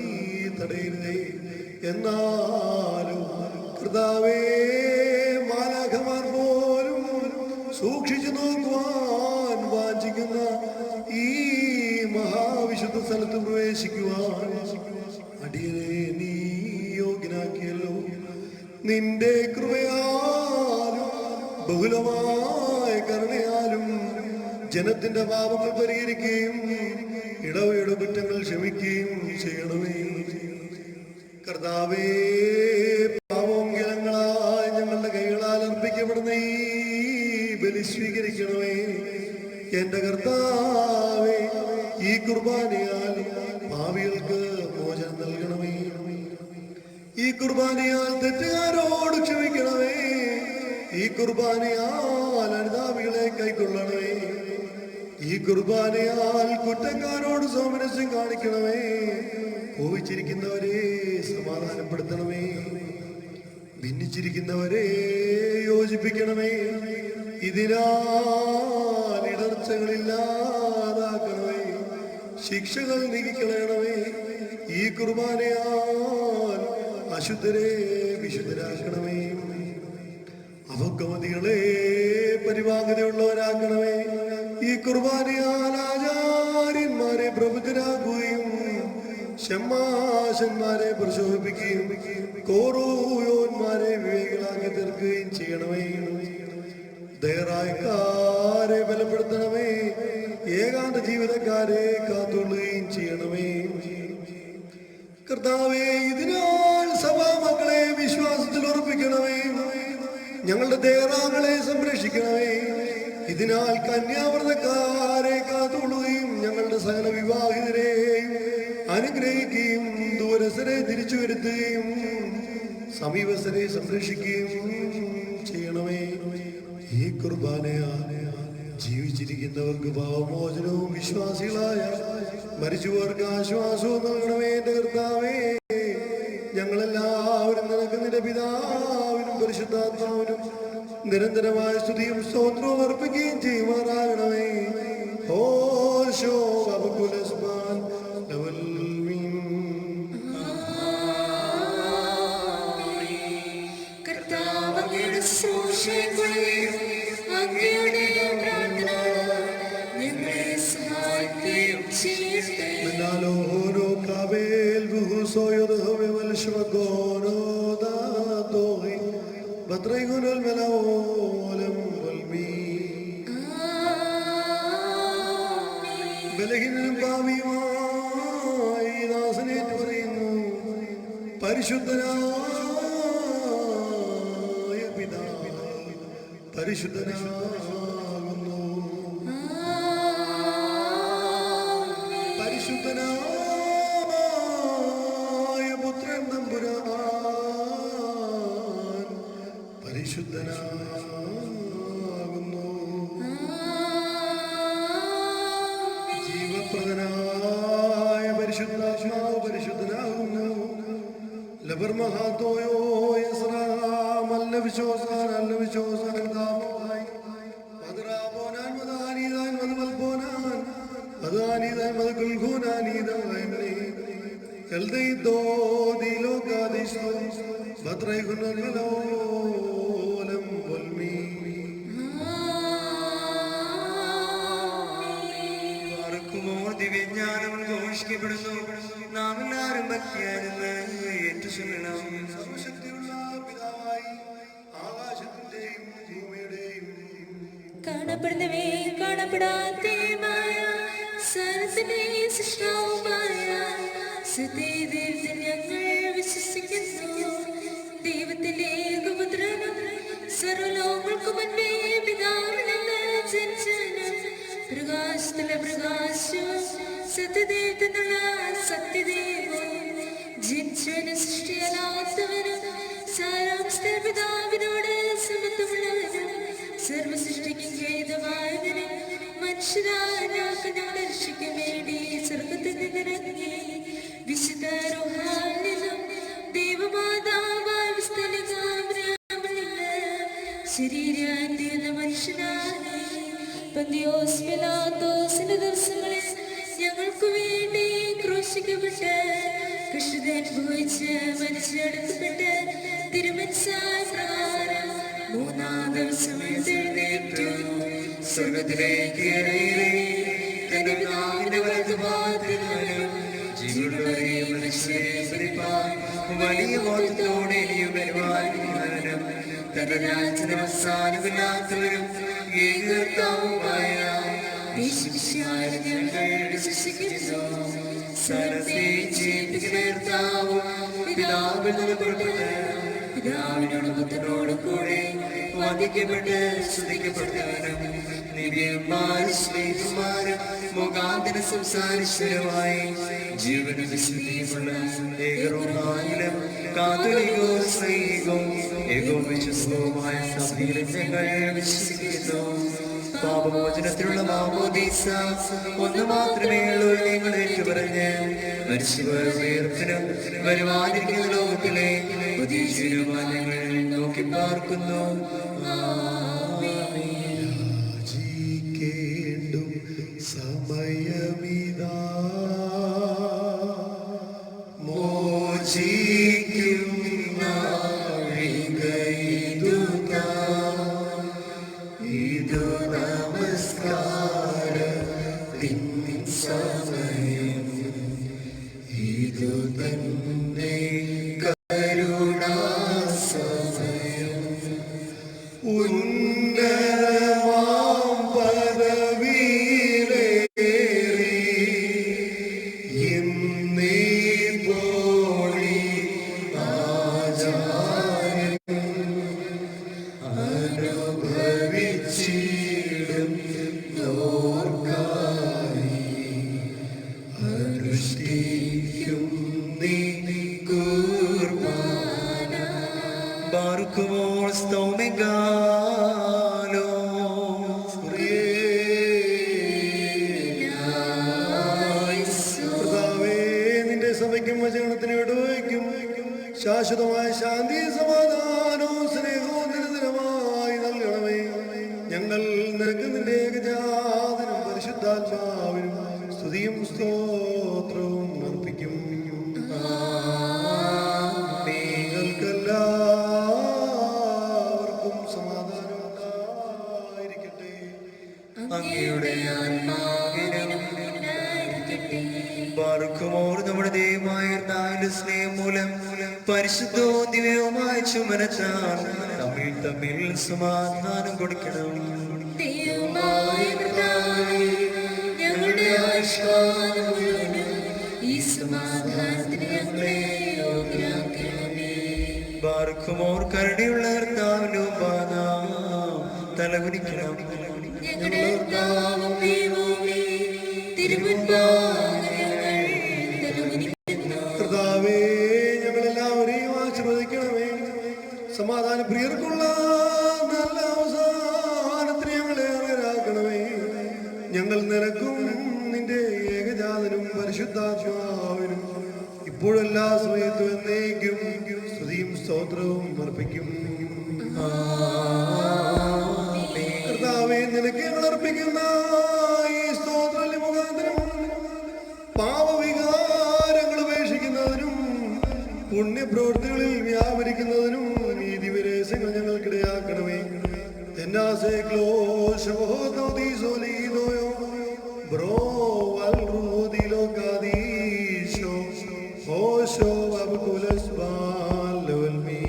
തടയരുതേ. എന്നാലും കർത്താവേ, മാലാഖമാർ പോലും സൂക്ഷിച്ചു നോക്കുവാൻ വാഞ്ചിക്കുന്ന ഈ മഹാവിശുദ്ധ വിശുദ്ധ സ്ഥലത്ത് പ്രവേശിക്കുവാൻ അടിയനെ നീ യോഗ്യനാക്കിയല്ലോ. നിന്റെ കൃപയാലും ബഹുലമായ കരുണയാലും ജനത്തിന്റെ പാപങ്ങൾ പരിഹരിക്കുകയും ഇടവയുടെ കുറ്റങ്ങൾ ക്ഷമിക്കുകയും ചെയ്യണമേ. കർത്താവേ, പാപോങ്കലങ്ങളായി ഞങ്ങളുടെ കൈകളാൽ അർപ്പിക്കപ്പെടുന്ന ഈ ബലി സ്വീകരിക്കണമേ. എന്റെ കർത്താവേ, ഈ കുർബാനയാൽ പാപികൾക്ക് മോചനം നൽകണമേ. ഈ കുർബാനയാൽ തെറ്റുകാരോട് ക്ഷമിക്കണമേ. ഈ കുർബാനയാൽ അനുതാപികളെ കൈക്കൊള്ളണമേ. ഈ കുർബാനയാൽ കുറ്റക്കാരോട് സൗമനസ്യം കാണിക്കണമേ. കോപിച്ചിരിക്കുന്നവരെ സമാധാനപ്പെടുത്തണമേ. ഭിന്നിച്ചിരിക്കുന്നവരെ യോജിപ്പിക്കണമേ. ഇതിനാൽ ഇടർച്ചകളില്ലാതാക്കണമേ. ശിക്ഷകൾ നീക്കിക്കളയണമേ. ഈ കുർബാനയാൽ അശുദ്ധരെ വിശുദ്ധരാക്കണമേ. അപക്വമതികളെ പരിവാഹതയുള്ളവരാക്കണമേ. ഈ കുർബാനയാൽ ആചാര്യന്മാരെ പ്രബുദ്ധരാക്കുകയും ഷമ്മാശന്മാരെ പ്രശോഭിപ്പിക്കുകയും കോറൂയോന്മാരെ വിവേകികളാക്കി തീർക്കുകയും ചെയ്യണമേ. ദയറായക്കാരെ ബലപ്പെടുത്തണമേ. ഏകാന്ത ജീവിതക്കാരെ കാത്തുകൊള്ളുകയും ചെയ്യണമേ. കർത്താവേ, ഇതിനാൽ സഭാമക്കളെ വിശ്വാസത്തിൽ ഉറപ്പിക്കണമേ. ഞങ്ങളുടെ ദേറാങ്ങളെ സംരക്ഷിക്കണമേ. ഇതിനാൽ കന്യാവ്രതക്കാരെ കാത്തുകൊള്ളുകയും ഞങ്ങളുടെ സകല വിവാഹിതരെയും അനുഗ്രഹിക്കുകയും ദൂരസ്ഥരെ തിരിച്ചു വരുത്തുകയും സമീപസ്ഥരെ സംരക്ഷിക്കുകയും ചെയ്യണമേ. ഈ കുർബാനയാൽ ജീവിച്ചിരിക്കുന്നവർക്ക് പാവമോചനവും വിശ്വാസികളായ മരിച്ചവർക്ക് ആശ്വാസവും നൽകണമേ. എന്റെ കർത്താവേ, ഞങ്ങളെല്ലാവരും നിനക്ക് നിന്റെ പിതാവിനും പരിശുദ്ധാത്മാവിനും നിരന്തരമായ സ്തുതിയും സ്തോത്രവും അർപ്പിക്കുകയും ചെയ്യുമാറാകണമേ. ഓശോ അബകുലസ്ബാൻ ലവൽ മീൻ. കർത്താവ് അങ്ങയുടെ ശുശ്രൂഷകളെയും അങ്ങയുടെ പ്രാർത്ഥന ഞങ്ങളെ സഹായിക്കുകയും ചെയ്യട്ടെ. മനാലോഹോനോ കാബേൽ ബുഹുസോയോദഹവെ വൽശവഗോനോ ദാതോഹി ബത്രൈഗുനൽ മലഓലം വൽമീൻ. ബലഹീനനും പാപിയുമായി ദാസനേറ്റു പറയുന്നു, പരിശുദ്ധനായ പിതാവ് പരിശുദ്ധനാകുന്നു. പരിശുദ്ധനായ പുത്രൻ തമ്പുരാൻ പരിശുദ്ധനാകുന്നു. ജീവപ്രദനായ പരിശുദ്ധാത്മാവ് പരിശുദ്ധനാകുന്നു. ലബർമഹാത്തോയോ യസ്രാം അല്ല വിശ്വാസാൻ അല്ല വിശ്വാസാൻ ദാമോഹായി മദ്രാപോനാൻ മദാനീദാൻ മദ്മൽപോനാൻ മദാനീദാൻ മദ്കുൽഖൂനാനീദാൻ എൽദൈദോ ദിലോകാദിസ്തോ ബത്രൈഖുനൽ മലോലം വൽമീൻ. ആർക്കുമോ ദിവ്യജ്ഞാനം ഘോഷിക്കപ്പെടുന്നു. നാം എല്ലാവരും ഭക്തിയായിരുന്ന് ഏറ്റുചൊല്ലണം. സർവശക്തിയുള്ള പിതാവായി ആകാശത്തിന്റെയും ഭൂമിയുടെയും കാണപ്പെടുന്നവയും കാണപ്പെടാത്തതുമായ സർവ്വത്തിന്റെ സൃഷ്ടാവുമായ സത്യദൈവത്തിൽ ഞങ്ങൾ വിശ്വസിക്കുന്നു. ദൈവത്തിന്റെ ഏകപുത്രനും സർവ്വലോകങ്ങൾക്കു മുൻപേ പിതാവിൽ നിന്ന് ജനിച്ചവനും പ്രകാശത്തിലെ പ്രകാശവും സത്യദൈവത്തിൽ നിന്നുള്ള സത്യദൈവവും ജനിച്ചവനും സൃഷ്ടിയല്ലാത്തവനും സാരാംശത്തിൽ പിതാവിനോട് സമത്വമുള്ളവനും സർവസൃഷ്ടിക്കും ഗീതമായവനും മനുഷ്യരായ ഞങ്ങളുടെ രക്ഷയ്ക്ക് വേണ്ടി സ്വർഗ്ഗത്തിൽ നിന്നിറങ്ങി വിശുദ്ധ റൂഹാനിലും ദൈവമാതാവായ ശരീരം തീർന്ന മനുഷ്യനായി പന്തിയോസ് പിലാത്തോസിന്റെ ദിവസങ്ങളിൽ ഞങ്ങൾക്ക് വേണ്ടി ക്രൂശിക്കപ്പെട്ട് കഷ്ടത അനുഭവിച്ച് മനുഷ്യടക്കപ്പെട്ട് തിരുമനസ്സായ പ്രകാരം മൂന്നാം ദിവസം എഴുന്നേറ്റു സ്വർഗ്ഗത്തിലേക്ക് ഇറങ്ങി തന്റെ പിതാവിന്റെ വലതുഭാഗത്തിൽ മനുഷ്യരെ വലിയ ബോധത്തോടെ ഇനിയും വരുവാനും തന്റെ രാജ്യത്തിന് അവസാനമില്ലാത്തവരും ഏകർത്താവുമായ ഞങ്ങൾ വിശ്വസിക്കുന്നു. പിതാവിൽ നിന്ന് പുറപ്പെട്ട് പിതാവിനോടും പുത്രനോടും കൂടെ വന്ദിക്കപ്പെട്ട് സ്തുതിക്കപ്പെട്ടവനും ദിവ്യന്മാരും സ്നേഹന്മാരും മുഖാന്തര സംസാരിശ്വരമായി ജീവനും വിശുദ്ധിയുമുള്ള ഏകറോമായിലും കാതോലികവും സ്നേഹികവും ഏകവും വിശ്വസവുമായ സഭയിൽ ഞങ്ങൾ വിശ്വസിക്കുന്നു. പാപമോചനത്തിനുള്ള മാമോദീസ ഒന്ന് മാത്രമേ ഉള്ളൂ. നിങ്ങൾ ഏറ്റുപറഞ്ഞ് മരിച്ചവരുടെ ഉയർപ്പിനും വരുവാനിരിക്കുന്ന ലോകത്തിലെ പുതിയ ജീവിതമാനങ്ങൾ നോക്കി പാർക്കുന്നു. യാചിക്കേണ്ടും സമയമിതാ മോചിക്കും നാഴികയിതുതാ. ഇതു നമസ്കാരത്തിൻ സമയം. ഇതു തന്നെ കരുണാസമയം. ഉന്നതമാം പദവിയിലേറി എന്നീപോളി ആചാരം അനുഭവിച്ചിടും നോർക്കായി അനുഷ്ഠിക്കും നീ കുർബാന. ബാറുക്കുമോൾ സ്തോമികാലോ കർത്താവേ, നിന്റെ സഭയ്ക്കും വചനത്തിന് ഇടവയ്ക്കും ശാശ്വതമായ ശാന്തി സമാധാനവും സ്നേഹവും നിരന്തരമായി നൽകണമേ. ഞങ്ങൾ നിനക്ക് നിന്റെ ഏകജാതനും പരിശുദ്ധാത്മാവിനും സ്തുതിയും സ്തോത്രവും അർപ്പിക്കും. നിങ്ങൾക്കെല്ലാവർക്കും സമാധാനം ഉണ്ടായിരിക്കട്ടെ. അങ്ങയുടെ ആത്മാവിനും ബാറുക്കുമോർ നമ്മുടെ ദൈവമായ കർത്താവിന്റെ സ്നേഹം മൂലം പരിശുദ്ധവും ദിവ്യവുമായ ചുമനത്താൽ തമ്മിൽ തമ്മിൽ സമാധാനം കൊടുക്കണം. ദൈവമായ കർത്താവേ, ഞങ്ങളുടെ ആയുഷ്കാലം മുഴുവനും ഈ സമാധാനത്തിന് ഞങ്ങളെ യോഗ്യരാക്കണമേ. ബാറുക്കുമോർ കരുണയുള്ള കർത്താവിന്റെ ഉപാദാനം തലകുനിക്കണം. ഞങ്ങളുടെ കർത്താവും ദൈവവുമേ, തിരുമുൻപാകെ ഞങ്ങൾ തലകുനിക്കുന്നു. കർത്താവേ, ഞങ്ങളെല്ലാവരെയും ആശീർവദിക്കണമേ. സമാധാന പ്രിയർക്കുള്ള നല്ല അവസാനത്തിന് ഞങ്ങളെ അർഹരാക്കണമേ. ഞങ്ങൾ നിനക്കും നിന്റെ ഏകജാതനും പരിശുദ്ധാത്മാവിനും ഇപ്പോഴെല്ലാ സമയത്തും എന്നേക്കും സ്തുതിയും സ്തോത്രവും അർപ്പിക്കും. കർത്താവേ, നിനക്ക് ഞങ്ങൾ അർപ്പിക്കുന്ന ഈ സ്തോത്ര മുഖാന്തരം പാപവികാരങ്ങൾ ഉപേക്ഷിക്കുന്നതിനും പുണ്യപ്രവൃത്തികളിൽ വ്യാപരിക്കുന്നതിനും നീതിവിരേശങ്ങൾ ഞങ്ങൾക്കിടയാക്കണമേ. എന്നാസേ ക്ലോശോദീസോലീദോയോ ബ്രോ വൽറൂദിലോകാദീശോ ഓശോ അബ്കുലസ്ബാലോൽമീ.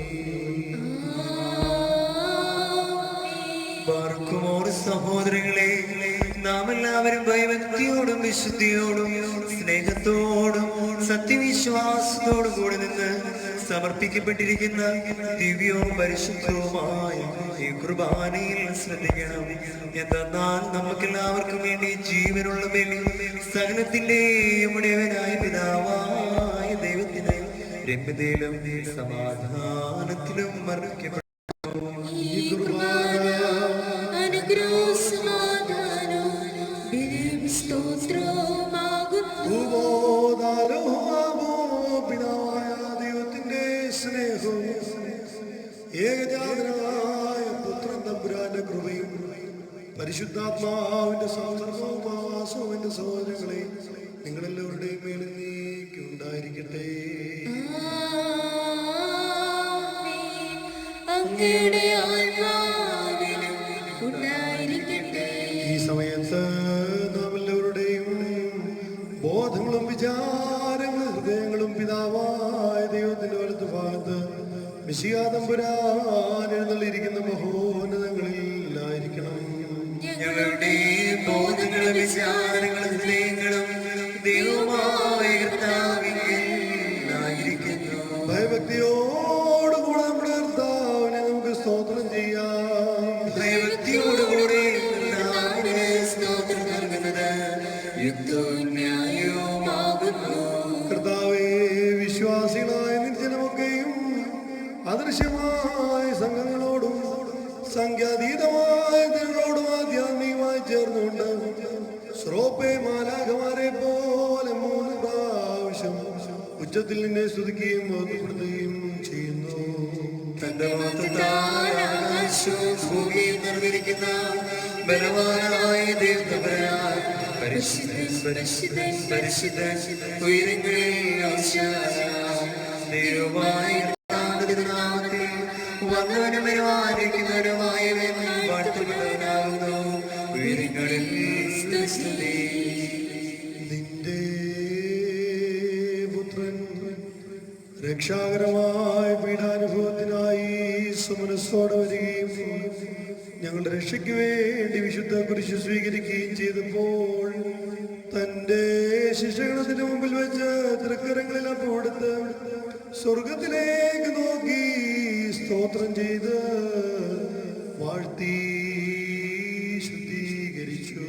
ബാറുക്കുമോർ സഹോദരങ്ങളെ, നാം എല്ലാവരും ഭയഭക്തിയോടും വിശുദ്ധിയോടും സ്നേഹത്തോടും സത്യവിശ്വാസത്തോടും കൂടി നിന്ന് സമർപ്പിക്കപ്പെട്ടിരിക്കുന്ന ദിവ്യവും പരിശുദ്ധവുമായ ഈ കുർബാനയിൽ ശ്രദ്ധിക്കണം. എന്തെന്നാൽ നമുക്കെല്ലാവർക്കും വേണ്ടി ജീവനുള്ള ബലി സകലത്തിന്റെയും ഉടയവനായ പിതാവായ ദൈവത്തിന് രമ്യതയിലും സമാധാനത്തിലും മറക്കപ്പെട്ടു. ഈ കുർബാന അനുഗ്രഹവും സമാധാനവും ബലിയും സ്തോത്രവുമാകുന്നു. പിതാവായ ദൈവത്തിന്റെ സ്നേഹവും ഏകജാതനായ പുത്രൻ തമ്പുരാന്റെ കൃപയും പരിശുദ്ധാത്മാവിന്റെ സൗഹൃദവും ആവാസവും എന്റെ സഹോദരങ്ങളെ നിങ്ങളെല്ലാവരുടെയും മേലിൽ നീക്കി ഉണ്ടായിരിക്കട്ടെ. ആമേൻ. അങ്ങയുടെ ആത്മാവിനും ഉണ്ടായിരിക്കട്ടെ. ഈ സമയത്ത് നാം എല്ലാവരുടെയും ബോധങ്ങളും വിചാരങ്ങളും ഹൃദയങ്ങളും പിതാവ് മിശിഹാതമ്പുരാൻ എഴുന്നള്ളിയിരിക്കുന്ന മഹോന്നതങ്ങളിലായിരിക്കണം. ഞങ്ങളുടെ ബോധങ്ങളും വിചാരങ്ങളും ഹൃദയങ്ങളും ദൈവമായ കർത്താവിനായിരിക്കുന്നു. ഭയഭക്തിയോടുകൂടെ നമ്മുടെ കർത്താവിനെ നമുക്ക് സ്തോത്രം ചെയ്യാം. ഭയഭക്തിയോടുകൂടെ കർത്താവിന് സ്തോത്രം നൽകുന്നത് യുക്തവും ന്യായവുമാകുന്നു. കർത്താവേ, വിശ്വാസികളായ നിർജ്ജനമൊക്കെയും അദൃശ്യമായ സംഘങ്ങളോടും സംഖ്യാതീതമായ ജനങ്ങളോടും ആധ്യാത്മികമായി ചേർന്നുകൊണ്ട് ശ്രോപ്പെ മാലാഖമാരെ പോലെ 3 പ്രാവശ്യം ഉച്ചത്തിൽ നിന്നെ സ്തുതിക്കുകയും ബോധപ്പെടുത്തുകയും ചെയ്യുന്നു. തന്റെ മഹത്വത്താൽ ആകാശവും ഭൂമിയും നിറഞ്ഞിരിക്കുന്ന ബലവാനായ ദൈവത്തമ്പുരാൻ പരിശുദ്ധൻ പരിശുദ്ധൻ പരിശുദ്ധൻ ഉയരങ്ങളിൽ ഓശാന. ദൈവമായ നാമത്തിൽ വന്നവനും വരുവാനിരിക്കുന്നവനുമായവൻ വാഴ്ത്തപ്പെട്ടവനാകുന്നു. ഉയരങ്ങളിൽ സ്തുതി. നിന്റെ പുത്രൻ രക്ഷാകരമായ പീഡാനുഭവത്തിനായി സുമനസ്സോടെ വരികയും ഞങ്ങളുടെ രക്ഷയ്ക്ക് വേണ്ടി വിശുദ്ധ കുരിശ് സ്വീകരിക്കുകയും ചെയ്തപ്പോൾ തന്റെ ശിക്ഷണത്തിന് മുമ്പിൽ വെച്ച് തൃക്കരങ്ങളിൽ അപ്പം കൊടുത്ത് സ്വർഗത്തിലേക്ക് നോക്കി സ്തോത്രം ചെയ്ത് വാഴ്ത്തി ശുദ്ധീകരിച്ചു.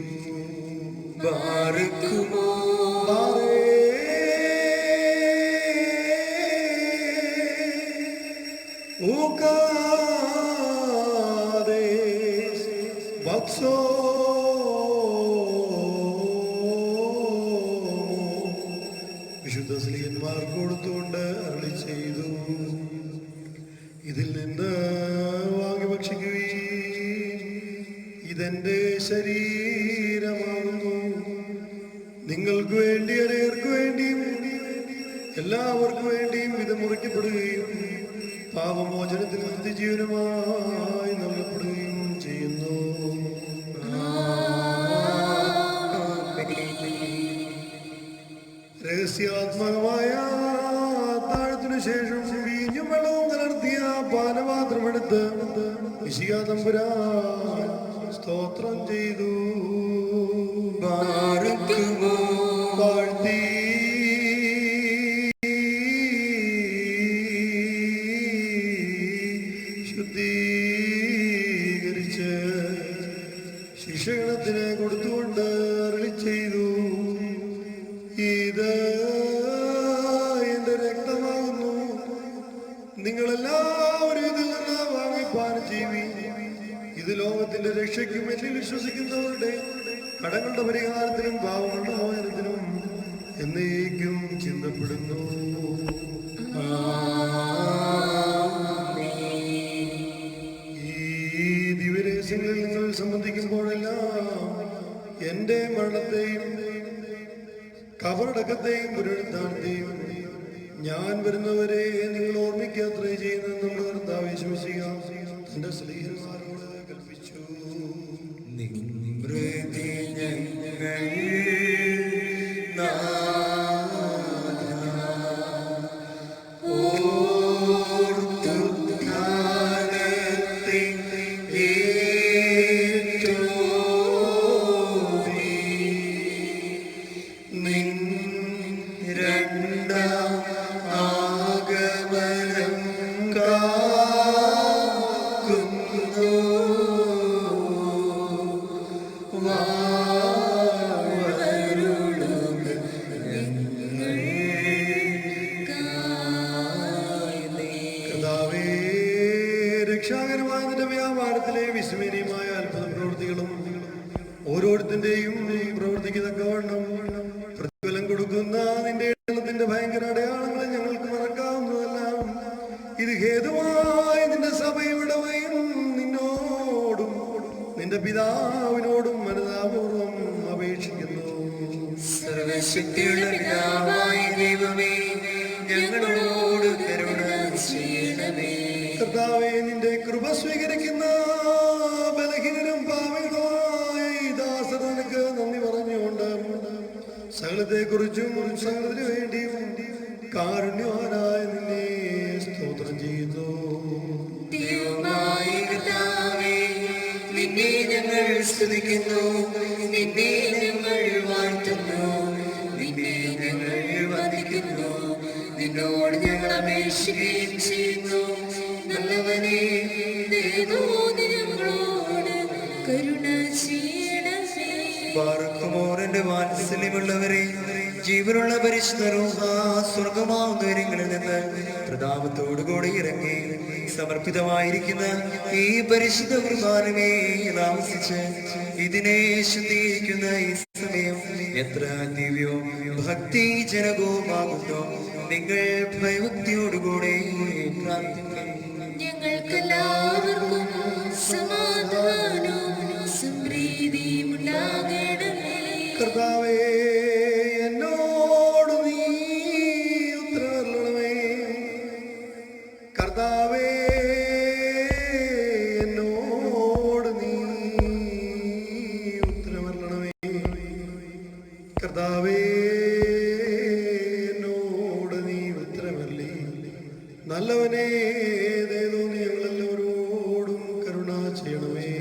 ബാരക്കുമോ വിശുദ്ധ സ്ലീഹന്മാർ കൊടുത്തുകൊണ്ട് അരുളി ചെയ്തു, ഇതിൽ നിന്ന് വാങ്ങി ഭക്ഷിക്കുകയും ഇതെന്റെ ശരീരമാകുന്നു. നിങ്ങൾക്ക് വേണ്ടി അനേകർക്ക് വേണ്ടിയും എല്ലാവർക്കും വേണ്ടിയും ഇത് മുറിക്കപ്പെടുകയും പാപമോചനത്തിൽ നിത്യജീവനമായി നൽകപ്പെടുകയും ചെയ്യുന്നു. രഹസ്യാത്മകമായ താഴത്തിനു ശേഷം വീഞ്ഞും വെള്ളവും കലർത്തിയ പാനപാത്രമെടുത്ത് മിശിഹാതമ്പുരാൻ സ്തോത്രം ചെയ്തു. വാഴ്ത്തി ശുദ്ധീകരിച്ച് ശിക്ഷണത്തിന് കൊടുത്തുകൊണ്ട് അരുളി ചെയ്തു, ഇത് എന്റെ രക്തമാകുന്നു. നിങ്ങളെല്ലാവരും ഇതിൽ നിന്ന് വാങ്ങിപ്പാനം ചെയ്യുവീൻ. ഇത് ലോകത്തിന്റെ രക്ഷയ്ക്കും എന്നിൽ വിശ്വസിക്കുന്നവരുടെ കടങ്ങളുടെ പരിഹാരത്തിനും പാവങ്ങളുടെ മോചനത്തിനും എന്നേക്കും ചിന്തപ്പെടുന്നു. ഈ ദിവ്യരഹസ്യങ്ങളിൽ നിങ്ങൾ സംബന്ധിക്കുമ്പോഴെല്ലാം എന്റെ മരണത്തെയും കബറടക്കത്തെയും പുനരുദ്ധാനത്തെയും ഞാൻ വരുന്നവരെ നിങ്ങൾ ഓർമ്മിക്കാത്രേ ചെയ്യുന്നത് നമ്മുടെ കർത്താവ് യേശുമിശിഹ തന്റെ സ്ലീഹന്മാരോട് കൽപ്പിച്ചു. രക്ഷാകരമായ നിന്റെ വ്യാപാരത്തിലെ വിസ്മരണീയമായ അത്ഭുത പ്രവൃത്തികളും ഓരോരുത്തന്റെയും പ്രവൃത്തിക്ക് തക്കവണ്ണം പ്രതിഫലം കൊടുക്കുന്ന നിന്റെ എണ്ണത്തിന്റെ ഭയങ്കര അടയാളങ്ങളെ ഞങ്ങൾക്ക് മറക്കാവുന്നതല്ല. ഇത് ഹേതുവായി നിന്റെ സഭയുടവയും നിന്നോടും നിന്റെ പിതാവിനോടും മനതാപൂർവം അപേക്ഷിക്കുന്നു. സർവശക്തിയുള്ള പിതാവായ ദൈവമേ, ഞങ്ങളോട് കരുണ ചെയ്യണമേ. കർത്താവേ, നിന്റെ കൃപ സ്വീകരിക്കുന്ന ബലഹീനരും പാപികളുമായ ഈ ദാസർ നിനക്ക് നന്ദി പറഞ്ഞുകൊണ്ട് സകലത്തെ കുറിച്ചും സകലത്തിനു വേണ്ടിയും കാരുണ്യവാനായ നിന്നെ സ്തോത്രം ചെയ്യുന്നു. ദൈവമായ കർത്താവേ, നിന്നെ ഞങ്ങൾ സ്തുതിക്കുന്നു, നിന്നെ ഞങ്ങൾ വാഴ്ത്തുന്നു, നിന്നെ ഞങ്ങൾ വന്ദിക്കുന്നു, നിന്നോട് ഞങ്ങൾ അപേക്ഷിക്കുകയും ചെയ്യുന്നു. നല്ലവനെ, ദൈവമേ, ഞങ്ങളോട് കരുണ ചെയ്യണമേ. ബാറക്കുമോറിന്റെ വാത്സല്യമുള്ളവരെ, ജീവനുള്ള പരിശുദ്ധ റൂഹ സ്വർഗമാവുന്നവരിങ്ങളിൽ നിന്ന് പ്രതാപത്തോടുകൂടി ഇറങ്ങി സമർപ്പിതമായിരിക്കുന്ന ഈ പരിശുദ്ധ കുർബാനമേ താമസിച്ച് ഇതിനെ ശുദ്ധീകരിക്കുന്ന ഈ സമയം എത്ര ദിവ്യവും ഭക്തിജനകവുമാകുന്നു. നിങ്ങൾ ഭയഭക്തിയോടുകൂടെ പ്രാർത്ഥിക്കുക. ഞങ്ങൾക്കെല്ലാവർക്കും സമാധാനവും സമൃദ്ധിയും ഉണ്ടാകണമേ. കർത്താവേ, എന്നോട് നീ ഉത്തരവരുളണമേ. കർത്താവേ, എന്നോട് നീ ഉത്തരവരുളണമേ. കർത്താവേ, എന്നോട് നീ ഉത്തരവരളി. നല്ലവനെ, ദയതോ നീ ഞങ്ങളെല്ലാവരോടും കരുണ ചെയ്യണമേ.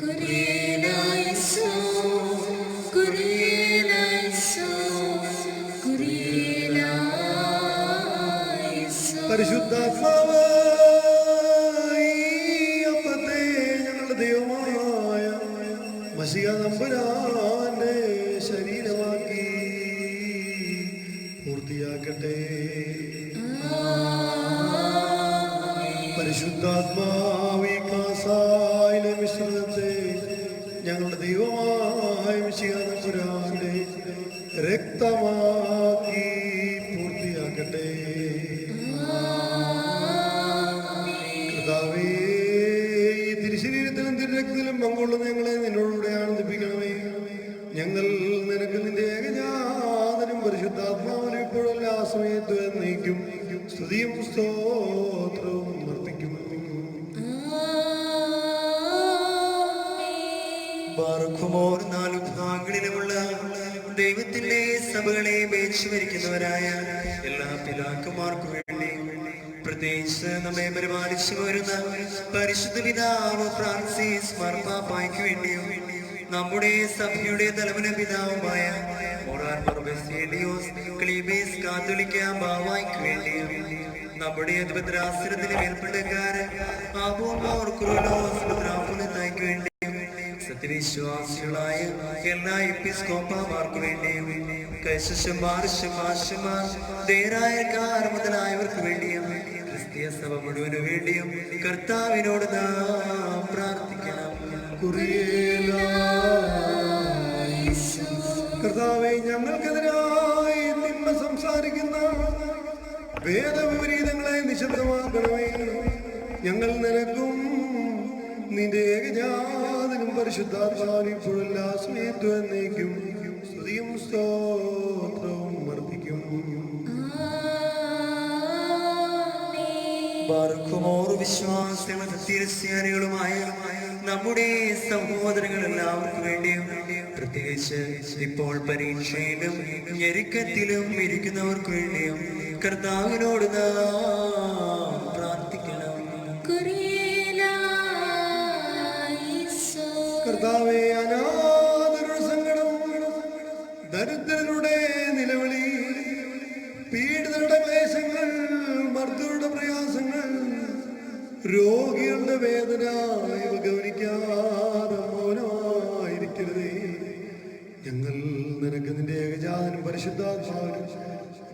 കുരിയലായിസോ, കുരിയലായിസോ, കുരിയലായിസോ. പരിശുദ്ധാത്മാവ് ഈ അപ്പത്തെ ഞങ്ങളുടെ ദൈവമായ മശിഹ തമ്പുരാന്റെ ശരീരമാക്കി പൂർത്തിയാക്കട്ടെ. പരിശുദ്ധാത്മാവ് ഈ കാസായിലെ മിശ്രിതത്തെ ഞങ്ങളുടെ ദൈവമായ മശിഹ തമ്പുരാന്റെ രക്തമാക്കി പൂർത്തിയാക്കട്ടെ. കർത്താവേ, ഈ തിരുശരീരത്തിലും തിരുരക്തത്തിലും പങ്കുകൊള്ളുന്ന ഞങ്ങളെ നിന്നോടുകൂടെ ആനന്ദിപ്പിക്കണമേ. ഞങ്ങൾ നിനക്ക് നിന്റെ ഏകജാതനും പരിശുദ്ധാത്മാവിനും ഇപ്പോഴും എല്ലാ സമയത്തും എന്നേക്കും സ്തുതിയും സ്തോത്രവും അർപ്പിക്കും. ബാറക്കുമോർ നാലു ഭാഗങ്ങളിലുമുള്ള ദൈവത്തിന്റെ സഭകളെ മേച്ചുവരിക്കുന്നവരായ എല്ലാ പിതാക്കന്മാർക്കു വേണ്ടി, പ്രത്യേകിച്ച് നമ്മെ പരിപാലിച്ചു വരുന്ന പരിശുദ്ധ പിതാവ് ഫ്രാൻസിസ് മാർപ്പാപ്പായ്ക്ക് വേണ്ടിയും, നമ്മുടെ സഭയുടെ തലവന പിതാവുമായ മോറാൻ ബർബേസിയോസ് ക്ലീബീസ് കാത്തോലിക്ക ബാവായ്ക്ക് വേണ്ടിയും, നമ്മുടെ അധിപത്രാസനത്തിലെ മേൽപ്പട്ടക്കാരൻ ആബോമോർ ക്രൂലോസ് മുദ്രാപുലത്തായ്ക്ക് വേണ്ടിയും, സത്യവിശ്വാസികളായ എല്ലാ എപ്പിസ്കോപ്പമാർക്ക് വേണ്ടിയും, കൈശന്മാർ ശമാശമാർ ദേരായക്കാർ മുതലായവർക്ക് വേണ്ടിയും, ക്രിസ്തീയ സഭ മുഴുവനു വേണ്ടിയും കർത്താവിനോട് നാം പ്രാർത്ഥിക്കണം. കർത്താവേ, ഞങ്ങൾക്കെതിരായി തിന്മ സംസാരിക്കുന്ന വേദവിപരീതങ്ങളെ നിശബ്ദമാക്കണമേ. ഞങ്ങൾ നിനക്കും നിന്റെ ഏകജാതനും പരിശുദ്ധാത്മാവിനും ഇപ്പോഴും എല്ലാ സമയത്തും എന്നേക്കും സ്തുതിയും സ്തോത്രവും അർപ്പിക്കും. ബാറക്കുമോർ വിശ്വാസികളും സത്യക്രിസ്ത്യാനികളുമായ നമ്മുടെ സഹോദരങ്ങൾ എല്ലാവർക്കും വേണ്ടിയും, പ്രത്യേകിച്ച് ഇപ്പോൾ പരീക്ഷയിലും ഞെരുക്കത്തിലും ഇരിക്കുന്നവർക്ക് വേണ്ടിയും കർത്താവിനോട് നാം പ്രാർത്ഥിക്കണം. കർത്താവേ, അനാഥരുടെ സങ്കടം, ദരിദ്രരുടെ നിലവിളി, പീഡിതരുടെ ക്ലേശങ്ങൾ, മർദ്ദരുടെ പ്രയാസങ്ങൾ, രോഗികളുടെ വേദന ഇവ ഗൗനിക്കാതെ മൗനമായിരിക്കരുതേ. ഞങ്ങൾ നിനക്ക് നിന്റെ ഏകജാതനും പരിശുദ്ധാത്മാവിനും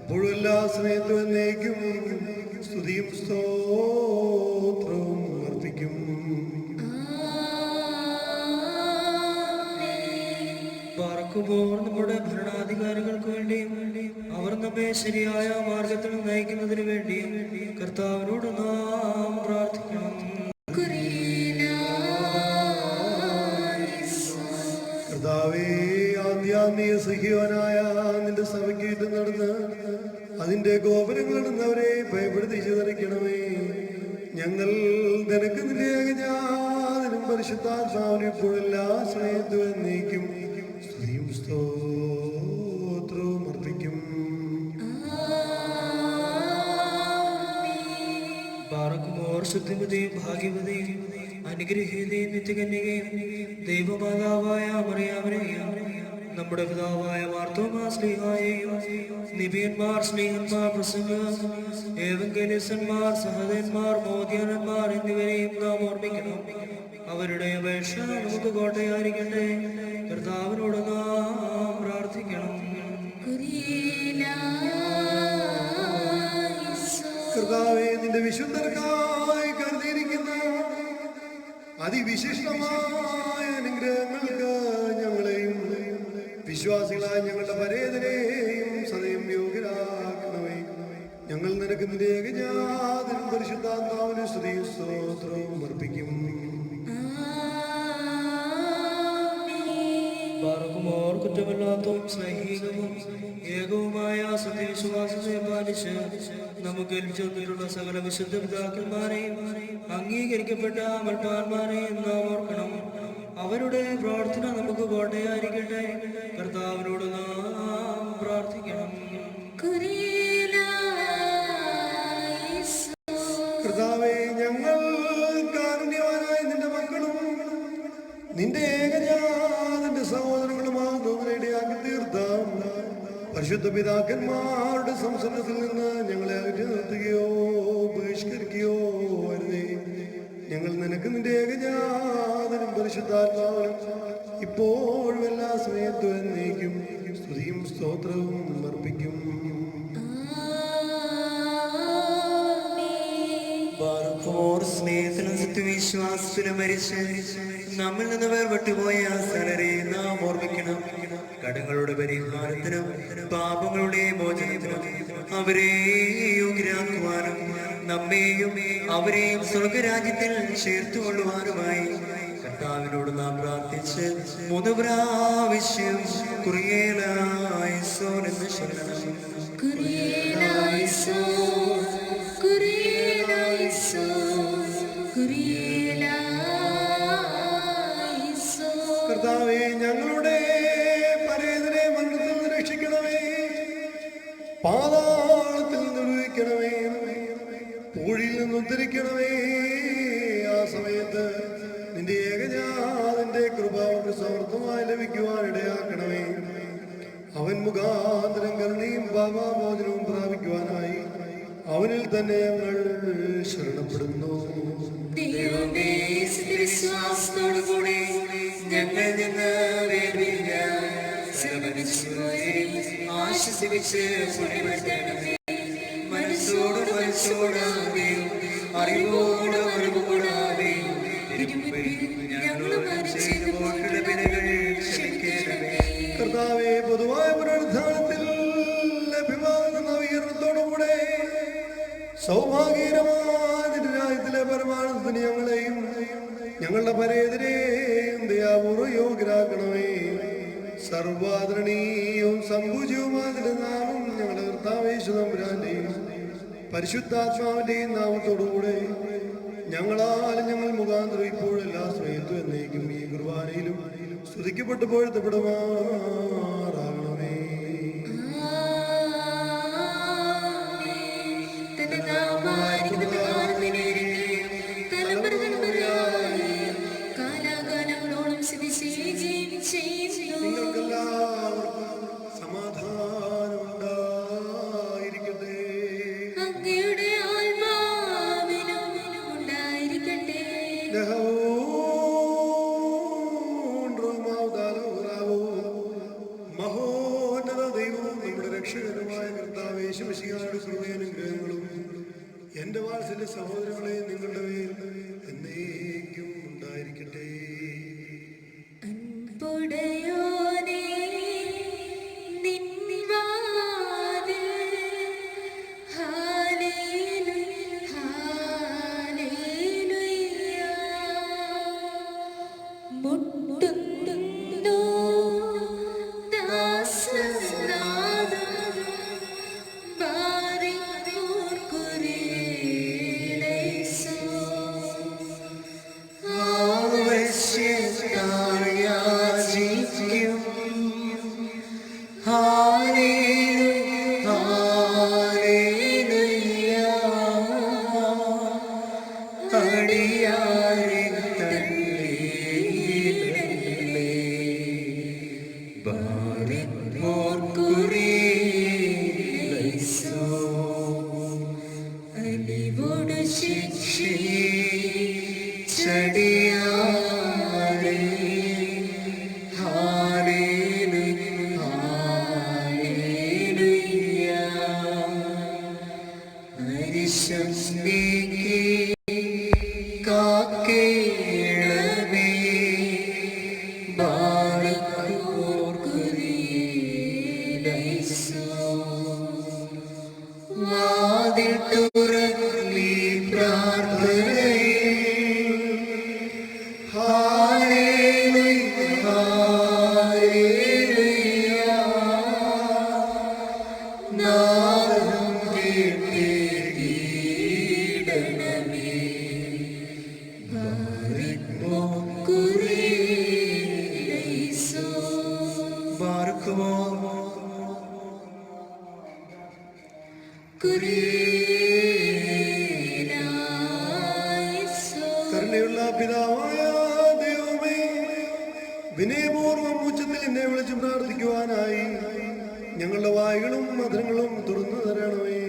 ഇപ്പോഴും എല്ലാ സമയത്തും എന്നേക്കും സ്തുതിയും സ്തോത്രവും അർപ്പിക്കും. ബാറക്കുമോർ നമ്മുടെ ഭരണാധികാരികൾക്ക് വേണ്ടിയും, അവർ നമ്മെ ശരിയായ മാർഗത്തിൽ നയിക്കുന്നതിന് വേണ്ടിയും കർത്താവിനോട് നാം പ്രാർത്ഥിക്കണം. കർത്താവേ, ആദ്യാത്മീയ സഖിയോനായ നിന്റെ സഭയ്ക്ക് ഇത് നടന്ന് അതിന്റെ ഗോപുരങ്ങളിടുന്നവരെ ഭയപ്പെടുത്തി ചിതറിക്കണമേ. ഞങ്ങൾ നിനക്ക് നിന്റെ ഏകജാതനും പരിശുദ്ധാത്മാവിനും ഇപ്പോഴും എല്ലാ സമയത്തും എന്നേക്കും സ്തുതിയും സ്തോത്രവും അർപ്പിക്കും. സത്യവതിയും ഭാഗ്യവതിയും അനുഗ്രഹീതയും നിത്യകന്യകയും ദൈവമാതാവായ മറിയാമനെയും നമ്മുടെ പിതാവായ മാർത്തോമാ സ്ലീഹായെയും നിബിയന്മാർ സ്നേഹന്മാർ പ്രസംഗം ഏവങ്കേലിസന്മാർ സഹോദരന്മാർ മോദ്യാനന്മാർ എന്നിവരെയും നാം ഓർമ്മിക്കണം. അവരുടെ അപേക്ഷ നമുക്ക് കോട്ടയായിരിക്കട്ടെ. കർത്താവിനോട് നാം പ്രാർത്ഥിക്കണം. കർത്താവേ, നിന്റെ വിശുദ്ധർക്കായി കരുതിയിരിക്കുന്ന അതിവിശിഷ്ടമായ അനുഗ്രഹങ്ങൾക്ക് ഞങ്ങളെയും വിശ്വാസികളായ ഞങ്ങളുടെ പരേതരെയും സദയം യോഗ്യരാക്കണമേ. ഞങ്ങൾ നിനക്ക് നിന്റെ ഏകജാതനും പരിശുദ്ധാത്മാവിന് സ്തുതിയും സ്തോത്രവും അർപ്പിക്കും. പാർക്കുമോർ കുറ്റമില്ലാത്തതും സ്നേഹികവും ഏകവുമായ സത്യവിശ്വാസത്തെ പാലിച്ച് നമുക്ക് ഏൽപ്പിച്ചിട്ടുള്ള സകല വിശുദ്ധ പിതാക്കന്മാരെയും അംഗീകരിക്കപ്പെട്ട മൽപ്പാന്മാരെയും നാം ഓർക്കണം. അവരുടെ പ്രാർത്ഥന നമുക്ക് കോട്ടയായിരിക്കട്ടെ. കർത്താവിനോട് നാം പ്രാർത്ഥിക്കണം. കർത്താവേ, ഞങ്ങൾ കാരുണ്യവാനായ നിന്റെ മക്കളും നിന്റെ ഏകജാതന്റെ സഹോദരങ്ങളുമാകുന്നതിനെ ഇടയാക്കി തീർത്ത പരിശുദ്ധ പിതാക്കന്മാരുടെ സംസർഗത്തിൽ നിന്ന് ഞങ്ങളെ അകറ്റി നിർത്തുകയോ ബഹിഷ്കരിക്കുകയോ വരുന്നേ. ഞങ്ങൾ നിനക്ക് നിന്റെ ഏകജാതനും പരിശുദ്ധാത്മാവിനും ഇപ്പോഴും എല്ലാ സമയത്തും എന്നേക്കും സ്തുതിയും സ്തോത്രവും അർപ്പിക്കും. സ്നേഹത്തിലും സത്യവിശ്വാസത്തിലും മരിച്ച് നമ്മിൽ നിന്ന് വേർപെട്ടുപോയ സകലരെ നാം ഓർമ്മിക്കണം. കടങ്ങളുടെ പരിഹാരത്തിനും പാപങ്ങളുടെ മോചനത്തിനും അവരെ യോഗ്യരാക്കുവാനും നമ്മെയും അവരെയും സ്വർഗരാജ്യത്തിൽ ചേർത്തുകൊള്ളുവാനുമായി കർത്താവിനോട് നാം പ്രാർത്ഥിച്ച് 3 പ്രാവശ്യം കുറിയേലായിസോൻ എന്ന് ചൊല്ലണം. കർത്താവേ, ഞങ്ങളുടെ പരേതരെ മരണത്തിൽ നിന്ന് രക്ഷിക്കണമേ, പാതാളത്തിൽ നിന്ന് വിടുവിക്കണമേ, പൂഴിയിൽ നിന്ന് ഉദ്ധരിക്കണമേ. ആ സമയത്ത് നിന്റെ ഏകജാതന്റെ കൃപ അവർക്ക് സമൃദ്ധമായി ലഭിക്കുവാൻ ഇടയാക്കണമേ. അവൻ മുഖാന്തരം കരുണയും പാപമോചനവും പ്രാപിക്കുവാനായി അവനിൽ തന്നെ ഞങ്ങൾ ശരണപ്പെടുന്നു. വിശ്വാസത്തോടുകൂടെ ഞങ്ങൾ നിന്ന് ആശ്വസിപ്പിച്ച് മനസ്സോട് മനസ്സോടാതെയും അറിവോട് അറിവ് കൂടാതെയും കർത്താവേ, പൊതുവായ പുനരുദ്ധാനത്തിൽ ലഭ്യമാകുന്ന നവീകരണത്തോടുകൂടെ സൗഭാഗ്യകരമായ രാജ്യത്തിലെ പരമാനന്ദത്തിന് ഞങ്ങളെയും ഞങ്ങളുടെ പരേതരെയും ദയാപൂർവ്വം യോഗ്യരാക്കണമേ. സർവാദരണീയവും സംഭൂജ്യവുമായ നാമം ഞങ്ങളുടെ കർത്താവേശു തമ്പുരാന്റെയും പരിശുദ്ധാത്മാവിന്റെയും നാമത്തോടുകൂടെ ഞങ്ങളാലും ഞങ്ങൾ മുഖാന്തരം ഇപ്പോഴെല്ലാ സമയത്തും എന്നേക്കും ഈ കുർബാനയിലും സ്തുതിക്കപ്പെട്ടു പോഴ്ത്തപ്പെടുമാറാകണമേ. നിങ്ങൾക്കെല്ലാവർക്കും സമാധാനം ഉണ്ടായിരിക്കട്ടെ. അങ്ങയുടെ ആത്മാവിനും ഉണ്ടായിരിക്കട്ടെ. മഹോന്നത ദൈവവും നമ്മുടെ രക്ഷകനുമായ കർത്താവേശു മിശിഹായുടെ കൃപയാനുഗ്രഹങ്ങളും എന്റെ വാത്സല്യ സഹോദരങ്ങളെ നിങ്ങളുടെ മേൽ എന്നേക്കും ഉണ്ടായിരിക്കട്ടെ. അൻപുടയോനേ, നിൻ വാതിൽ ഹല്ലേലൂയ, ഹല്ലേലൂയ. മുട്ടുന്നു ദാസനാദം ബാരിക്കൂർ കുരിയേലൈസോ. വാതിൽ തുറന്നീ പ്രാർത്ഥനയിൽ കരുണയുള്ള പിതാവായ ദൈവമേ, വിനയപൂർവ്വം ഉച്ചത്തിൽ എന്നെ വിളിച്ച് പ്രാർത്ഥിക്കുവാനായി ഞങ്ങളുടെ വായുകളും മധുരങ്ങളും തുറന്നു തരണമേ.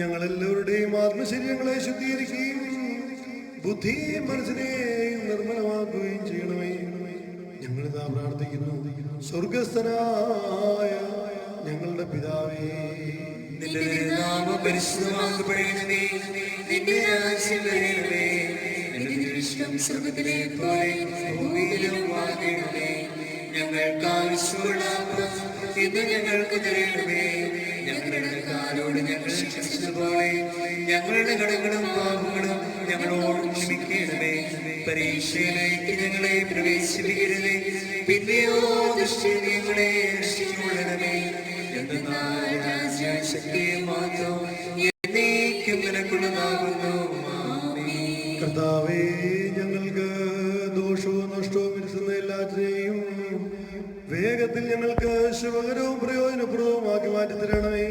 ഞങ്ങളെല്ലാവരുടെയും ആത്മശരീരങ്ങളെ ശുദ്ധീകരിക്കുകയും ബുദ്ധിയും മനസ്സിനെയും നിർമ്മലമാക്കുകയും ചെയ്യണമേ. ഞങ്ങളിതാ പ്രാർത്ഥിക്കുന്നു, സ്വർഗസ്ഥനായ ഞങ്ങളുടെ പിതാവേ, നിന്റെ നാമം പരിശുദ്ധമാക്കപ്പെടണമേ. നിന്റെ രാജ്യം വരണമേ. നിന്റെ തിരുഷ്ടം സ്വർഗ്ഗത്തിലെ പോലെ ഭൂമിയിലും ആകണമേ. ഞങ്ങൾക്ക് ആവശ്യമുള്ള അപ്പം ഇന്ന് ഞങ്ങൾക്ക് തരണമേ. ഞങ്ങളുടെ കടക്കാരോട് ഞങ്ങൾ ക്ഷമിച്ചതുപോലെ ഞങ്ങളുടെ കടങ്ങളും പാപങ്ങളും ഞങ്ങളോട് ക്ഷമിക്കണമേ. പരീക്ഷയിലേക്ക് ഞങ്ങളെ പ്രവേശിപ്പിക്കരുതേ, പിന്നെയോ ദുഷ്ടനിൽ ഞങ്ങളെ രക്ഷിച്ചുകൊള്ളണമേ. എന്തെന്നാൽ രാജ്യവും ശക്തിയും മാത്രം എന്നേക്കും നിനക്കുള്ളതാകുന്നു. കർത്താവേ, ഞങ്ങൾക്ക് ദോഷവും നഷ്ടവും വരുത്തുന്ന എല്ലാറ്റിനെയും വേഗത്തിൽ ഞങ്ങൾക്ക് ശുഭകരവും പ്രയോജനപ്രദവുമാക്കി മാറ്റിത്തരണമേ.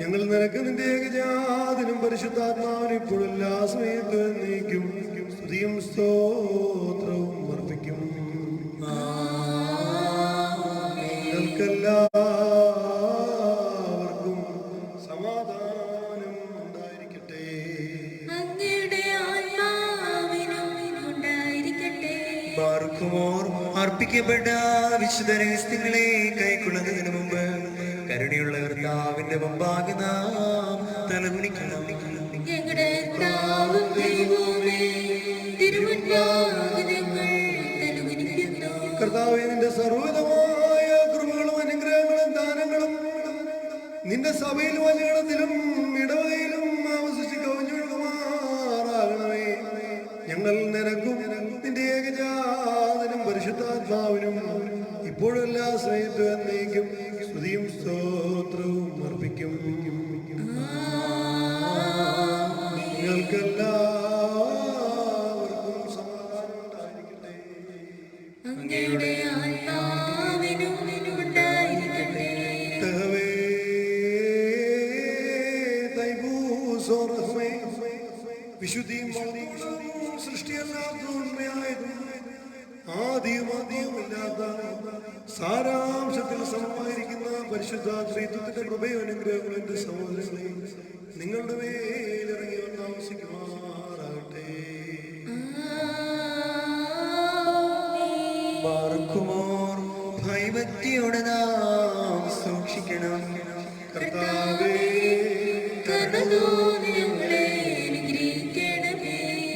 ഞങ്ങൾ നിനക്ക് നിന്റെ ഏകജാതനും പരിശുദ്ധാത്മാവിനും ഇപ്പോഴും എല്ലാ സമയത്തും എന്നേക്കും സ്തുതിയും സ്തോത്രവും അർപ്പിക്കും. ഞങ്ങൾക്കെല്ലാവർക്കും സമാധാനം ഉണ്ടായിരിക്കട്ടെ. ബാർക്കുമോർ അർപ്പിക്കപ്പെട്ട വിശുദ്ധ രഹസ്യങ്ങളെ കൈക്കൊള്ളുന്നതിന് മുമ്പ് കരുണയുള്ള കർത്താവിന്റെ മുമ്പാകെ നാം തലകുനിക്കണം. കർത്താവേ, നിന്റെ സർവ്വവിധമായ കൃപകളും അനുഗ്രഹങ്ങളും ദാനങ്ങളും നിന്റെ സഭയിലും അലയണത്തിലും ഇടവകയിലും ആവശിച്ച് കവിഞ്ഞൊഴുകുമാറാകണമേ. ഞങ്ങൾ നിനക്കും നിന്റെ ഏകജാതനും പരിശുദ്ധാത്മാവിനും ഇപ്പോഴും എല്ലാ സമയത്തും എന്നേക്കും സ്തുതിയും സ്തോത്രവും അർപ്പിക്കും. നിങ്ങൾക്കെല്ലാവർക്കും സമാധാനം ഉണ്ടായിരിക്കട്ടെ. വിശുദ്ധിയും സൃഷ്ടിയല്ലാത്ത ഉണ്മയായതും ആദിയുമാദിയുമില്ലാത്ത സാരാംശത്തിൽ സമമായിരിക്കുന്ന പരിശുദ്ധ ത്രിത്വത്തിന്റെ കൃപയും അനുഗ്രഹങ്ങളും എന്റെ സഹോദരങ്ങളെ നിങ്ങളുടെ മേലിറങ്ങി വന്ന് താമസിക്കുമാറാകട്ടെ. ബാർക്കുമോർ ഭയഭക്തിയോടെ നാം സൂക്ഷിക്കണം. കർത്താവേ,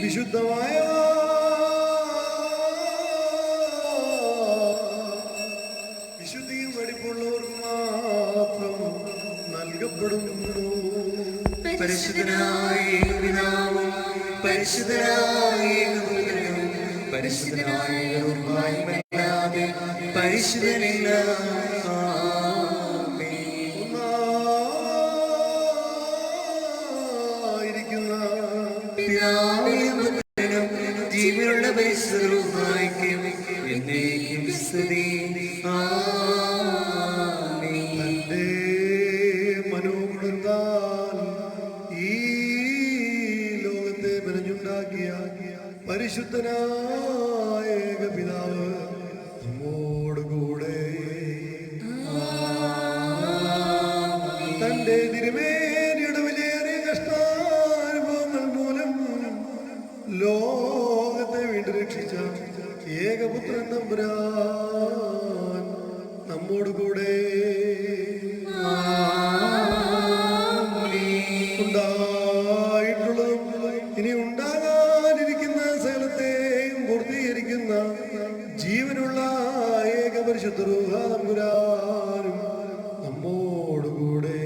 വിശുദ്ധമായ വിശുദ്ധിയും വെടിപ്പുള്ളവർക്ക് മാത്രം നൽകപ്പെടുന്നു. പരിശുദ്ധനായ പിതാവും പരിശുദ്ധനായ പുത്രനും പരിശുദ്ധനായ റൂഹായുമല്ലാതെ പരിശുദ്ധനില്ല. പിതാവിനും പുത്രനും ജീവനുള്ള പരിശുദ്ധ റൂഹായ്ക്കും എന്നേക്കും സ്തുതി. തന്റെ മനോഗുണത്താൽ ഈ ലോകത്തെ മെനഞ്ഞുണ്ടാക്കിയ പരിശുദ്ധനായ ഏകപിതാവ് നമ്മോടുകൂടെ തന്റെ തിരുമേനിയുടെ വിലയേറിയ കഷ്ടാനുഭവങ്ങൾ മൂലം ലോകത്തെ വീണ്ടും രക്ഷിച്ച ഏകപുത്രൻ തമ്പുരാൻ നമ്മോടുകൂടെ ഉണ്ടായിട്ടുള്ളതും ഇനി ഉണ്ടാകാനിരിക്കുന്ന സകലത്തെയും പൂർത്തീകരിക്കുന്ന ജീവനുള്ള ഏകപരിശുദ്ധ റൂഹാ തമ്പുരാനും നമ്മോടുകൂടെ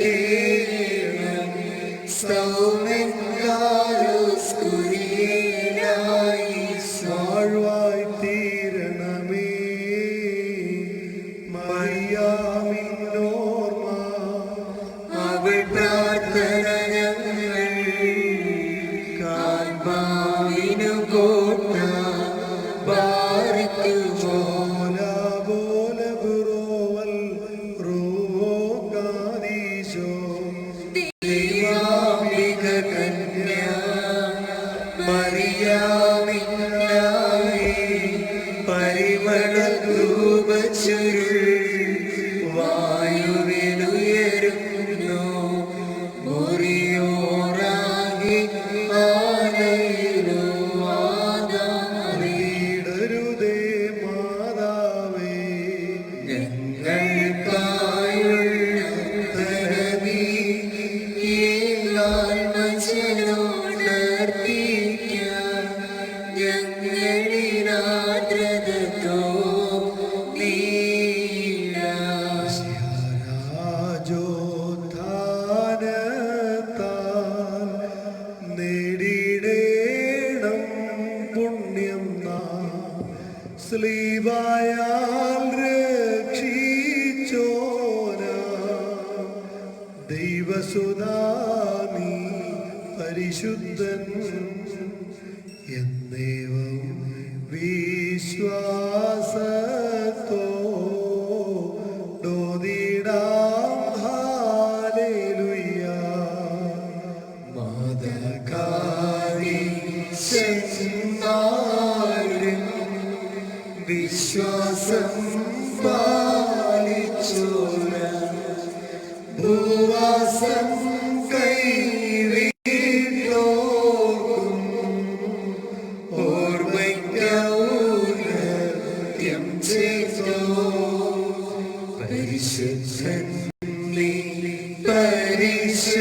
കേണം സൗമൻ കാലോസ് കുരിയേലായി വാഴ്വായി തീരണമേ മറിയാമിന്നോർമ്മ അവൾ പ്രാർത്ഥന ഞങ്ങൾ കാൺപാവിനു കോട്ട പാർക്കുമോ പോലെ ബുറോവൽ റോകാദീശോ ദൈവാംബിക കന്യ മറിയാമിന്നായി പരിമളധൂപച്ചുരുൾ വായുവിലുയരുന്നു മുറിയോറാകി ആലയിലു വാദാമേ ഇടരുതേ മാതാവേ ഞങ്ങൾക്കായുള്ള ഉത്തരവീ ഞങ്ങളിനാദ്രതോ രാജോത്ഥാനത്താൽ നേടിയിടേണം പുണ്യം നാം സ്ലീവായാൽ രക്ഷിച്ചോന ദൈവസുതാമി പരിശുദ്ധൻ എന്നേവം വിശ്വാസത്തോടിടാം ഹാലേലുയ്യ മതകാരി സെന്നാരും വിശ്വാസം പാലിച്ചോര ഭൂവാസം കൈവിട്ടോർക്കും ഓർമ്മയ്ക്കൗലത്യം ചെയ്തോ പരിശുദ്ധൻ നീ പരിശുദ്ധൻ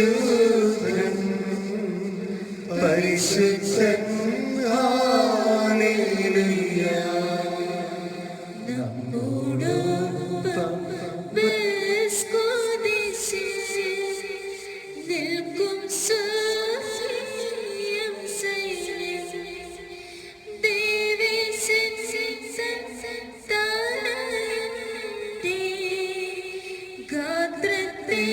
പരിശുദ്ധൻ ഹല്ലേലൂയ നമ്മോടൊപ്പം നിൽക്കും സൈന്യം ഗാത്രത്തെ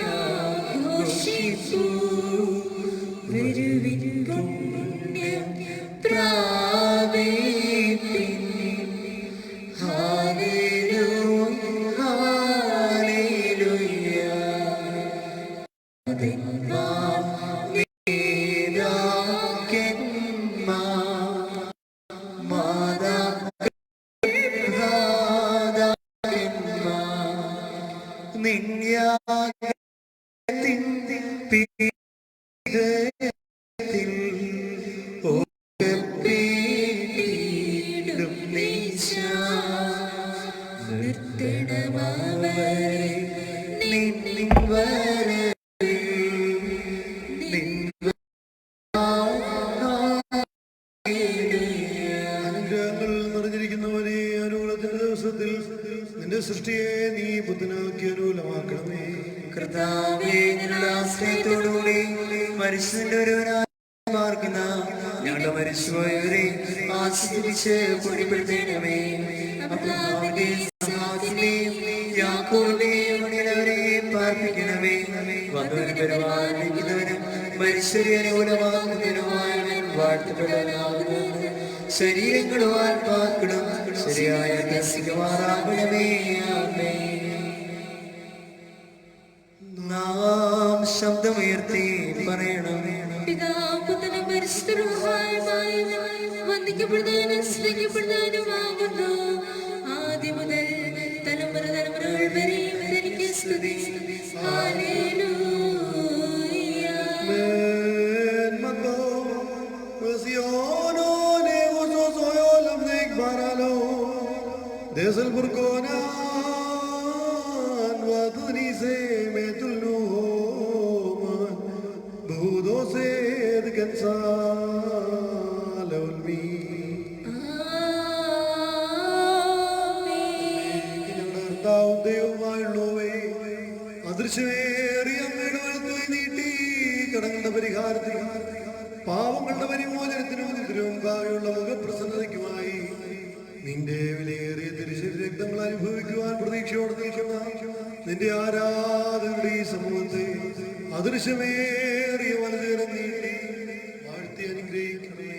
ആഘോഷിപ്പൂ വരുവിൻ പുണ്യം പ്രാപിപ്പിൻ ഹല്ലേലൂയ ഹല്ലേലൂയ അനുഗ്രഹങ്ങൾ നിറഞ്ഞിരിക്കുന്നവനെ അനുകൂലത്തിന്റെ ദിവസത്തിൽ നിന്റെ സൃഷ്ടിയെ നീ ബുദ്ധനാക്കി അനുകൂലമാക്കണമേ കർത്താവേ, നിങ്ങളുടെ ആശ്രയത്തോടുകൂടി മനുഷ്യന്റെ ഒരുവനാർക്കുന്ന ഞങ്ങളുടെ മരിച്ചുപോയവരെ ആശ്രയിച്ച് പൊടിപ്പെടുത്തേണമേ. അബ്രഹാമിന്റെയും ഇസ്ഹാക്കിന്റെയും യാക്കോബിന്റെയും മണിയവരെ പാർപ്പിക്കണമേ. വന്നവനും വരുവാനിരിക്കുന്നവനും മനുഷ്യരെ അനുകൂലമാക്കുന്നതിനുമായി വാഴ്ത്തപ്പെടാനാകുന്നു. ശരീരങ്ങളും ആത്മാക്കളും ശരിയായ ദർശിക്കുമാറാകണമേ. ആമേൻ. നാം ശബ്ദമുയർത്തി പറയണമേ. പിതാവും പുത്രനും പരിശുദ്ധരുമായുമായവൻ വന്ദിക്കപ്പെടുന്നതിനും സ്തുതിക്കപ്പെടുന്നതിനുമാകുന്നു. ആദ്യം മുതൽ തലമുറ തലമുറകൾ വരെ തനിക്ക് സ്തുതി. Hallelujah. Men mató, Siono ne gozo soyolam nek baralo, desde el burkonan waduni se metulnuman, budo se descansal olmi. ആമേൻ. ഞങ്ങളുടെ കർത്താവും ദൈവവുമായുള്ളവേ, അദൃശ്യമേറിയ അമ്മയുടെ വലത്തുകൈ നീട്ടി കടങ്ങളുടെ പരിഹാരത്തിനും പാവങ്ങളുടെ പരിമോചനത്തിനും തിരുവമ്പായുള്ള മുഖപ്രസന്നതയ്ക്കുമായി നിന്റെ വിലയേറിയ തിരുശരീര രക്തങ്ങൾ അനുഭവിക്കുവാൻ പ്രതീക്ഷയോടെ നിൽക്കുന്ന നിന്റെ ആരാധകരുടെ ഈ സമൂഹത്തെ അദൃശ്യമേറിയ വലതുകരം നീട്ടി വാഴ്ത്തി അനുഗ്രഹിക്കണേ.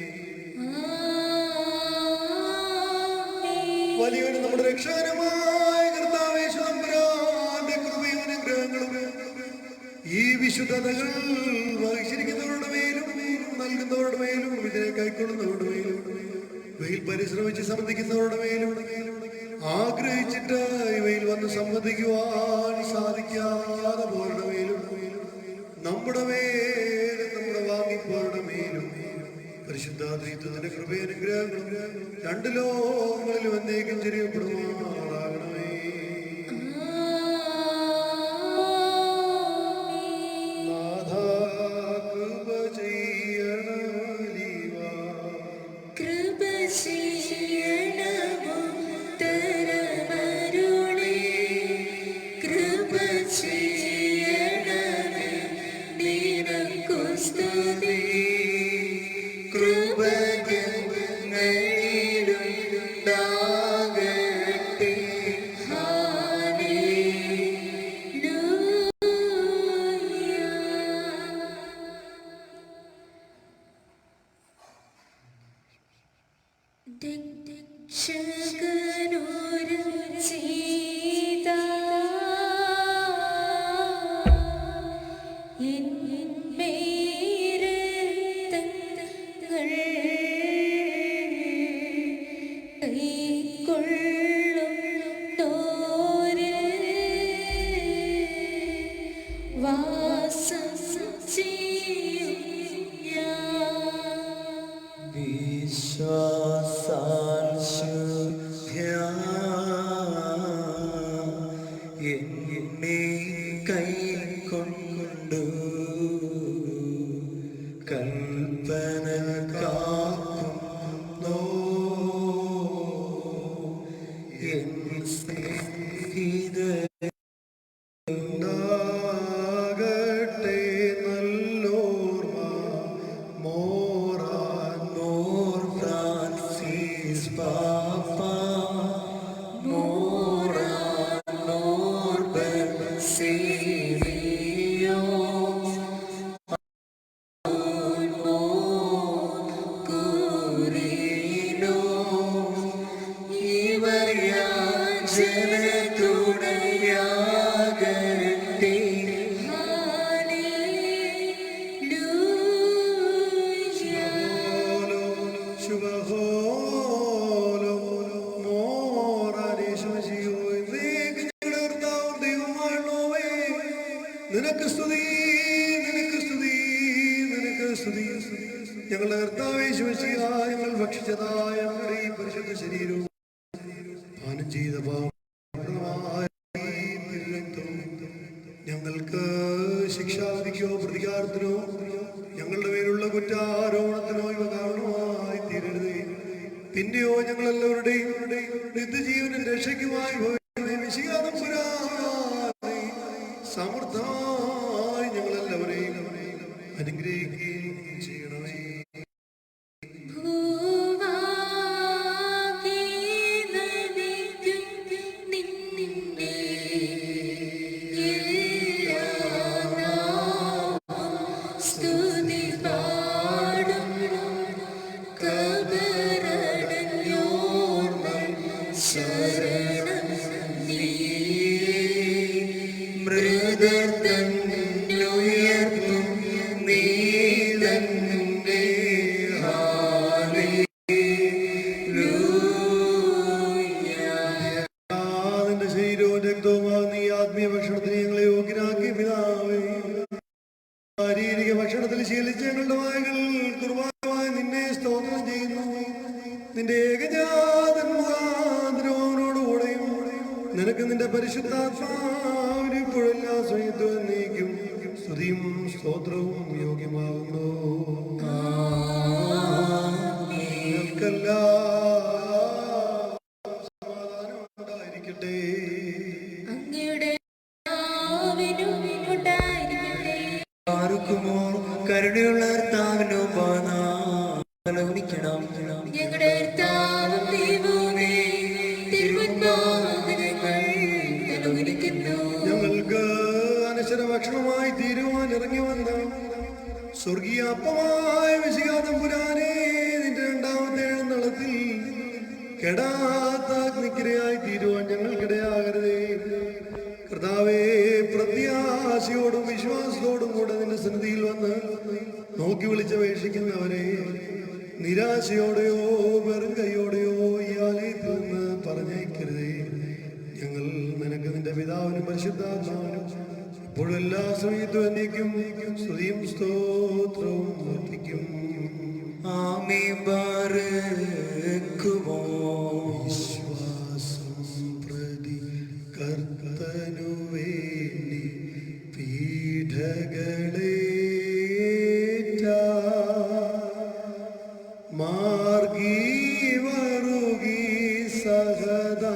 വലിയവനും നമ്മുടെ രക്ഷകനുമായ കർത്താവേശു തമ്പുരാന്റെ കൃപയും അനുഗ്രഹങ്ങളും ഈ വിശുദ്ധതകൾ വഹിച്ചിരിക്കുന്നവരുടെ മേലും നൽകുന്നവരുടെ മേലും ഇതിനെ കൈക്കൊള്ളുന്നവരുടെ മേലും ഇവയിൽ പരിശ്രമിച്ച് സംബന്ധിക്കുന്നവരുടെ മേലും ആഗ്രഹിച്ചിട്ട് ഇവയിൽ വന്ന് സംബന്ധിക്കുവാൻ സാധിക്കാതെ പോരുടെ മേലും നമ്മുടെ മേലും നമ്മുടെ വാങ്ങിപ്പോരുടെ മേലും പരിശുദ്ധാത്രിത്വത്തിന്റെ കൃപയനുഗ്രഹങ്ങളും രണ്ട് ലോകങ്ങളിലും എന്നേക്കും ചെറിയപ്പെടുമാറാകണമേ. ഞങ്ങളുടെ കർത്താവേ ശുശ്രൂഷയായ ഞങ്ങൾ ഭക്ഷിച്ചതായ ഞങ്ങളുടെ ഈ പരിശുദ്ധ ശരീരവും പാനം ചെയ്ത ഞങ്ങൾക്ക് ശിക്ഷാവിധിക്കോ പ്രതികാരത്തിനോ ഞങ്ങളുടെ പേരുള്ള കുറ്റാരോപണത്തിനോ ഇവ കാരണമായി തീരരുതേ. പിന്നെയോ ഞങ്ങളെല്ലാവരുടെയും നിത്യജീവനും രക്ഷയ്ക്കുമായി സമർത്ഥമായി ഞങ്ങളെല്ലാവരെയും അനുഗ്രഹിക്കുകയും ചെയ്യണമേ. ശാരീരിക ഭക്ഷണത്തിൽ ശീലിച്ച് ഞങ്ങളുടെ വായകൾ കുർബാനമായി നിന്നെ സ്തോത്രം ചെയ്യുന്നു. നിന്റെ ഏകജാതൻ മുഖാന്തരവനോടുകൂടെയും നിനക്ക് നിന്റെ പരിശുദ്ധാത്മാവിന് ഇപ്പോഴെല്ലാ സ്വയത്വം നീക്കും സ്തുതിയും സ്തോത്രവും യോഗ്യമാകുന്നു. സമാധാനം ഉണ്ടായിരിക്കട്ടെ. അങ്ങയുടെ പാർക്കുമോ കരുണയുള്ള കർത്താവിനോ തലകുനിക്കണം. ഞങ്ങളുടെ കർത്താവും ദൈവവുമേ, തിരുമുൻപാകെ ഞങ്ങൾ തലകുനിക്കുന്നു. ഞങ്ങൾക്ക് അനശ്വര ഭക്ഷണമായി തീരുവാൻ ഇറങ്ങി വന്ന സ്വർഗീയ അപ്പമായ വിശികാതമ്പുരാനെ, നിന്റെ രണ്ടാമത്തെ എഴുന്നള്ളത്തിൽ കെടാത്ത അഗ്നിക്കിരയായി തീരുവാൻ ഞങ്ങൾക്കിടയാകരുതേ. കർത്താവേ, പ്രത്യാശയോടും വിശ്വാസത്തോടും കൂടെ നിന്റെ സന്നിധിയിൽ വന്ന് നോക്കി വിളിച്ചപേക്ഷിക്കുന്നവരെ നിരാശയോടെയോ വെറും കൈയോടെയോ ഈ ആലയത്തിൽ നിന്ന് പറഞ്ഞേക്കരുതേ. ഞങ്ങൾ നിനക്ക് നിന്റെ പിതാവിനും പരിശുദ്ധാത്മാവിനും ഇപ്പോഴും എല്ലാ സമയത്തും എന്നേക്കും സ്തുതിയും സ്തോത്രവും അർപ്പിക്കും. ആമേൻ. ബാറക്കുമോ. വിശ്വാസം പ്രതി കർത്തനു വേണ്ടി പീഠകളേറ്റ മാർഗീ വറുകി സഹദാവരനെ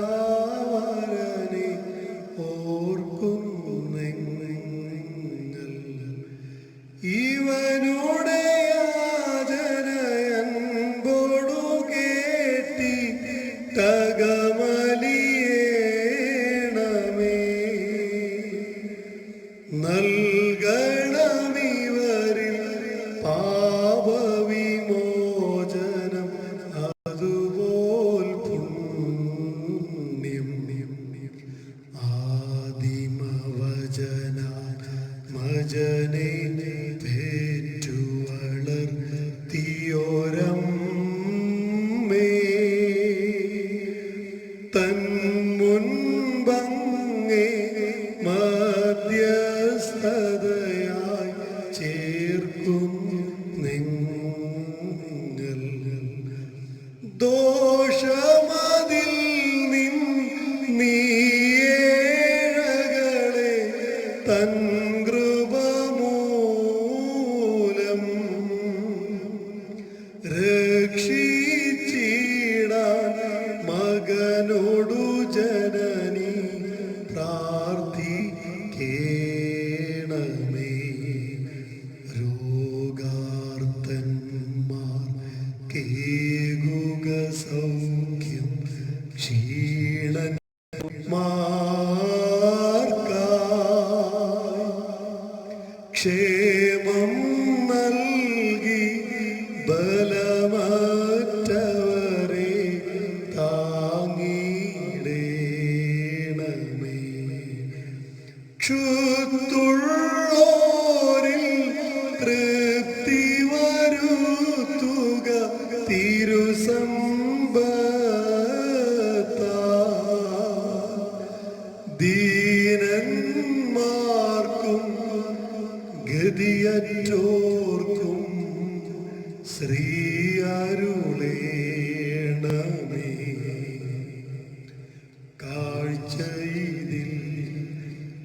ഓർക്കുന്നെങ്ങൾ. ഇവനുടെ യാചനയൻപോടു കേട്ടി തകമലിയേണമേ. നൽകണമിവരിൽ പാപവിമോചനം അതുപോൽ പുണ്യം. ആദിമവചനാത്മജനെ പേറ്റു വളർത്തിയോരമ്മേ, തൻ മുൻപങ്ങേ മധ്യസ്ഥതയായി ചേർക്കും നിങ്ങൾ. ദോഷമതിൽ നീയേഴകളെ തൻ കൃപമൂലം രക്ഷിച്ചിടാൻ മകനോടു ജനനി പ്രാർത്ഥിക്കേണമേ. രോഗാർത്തന്മാർ കേകുക സൗഖ്യം, ക്ഷീണന്മാർക്കായി ക്ഷേമം നൽകി ബലമറ്റവരെ താങ്ങിടേണമേ. ക്ഷുത്തുള്ളോരിൽ തൃപ്തി വരുത്തുക തിരുസമ്പത്താൽ. ദീനന്മാർക്കും ഗതിയറ്റോർക്കും ശ്രീ അരുളേണമേ. കാഴ്ചയിതിൽ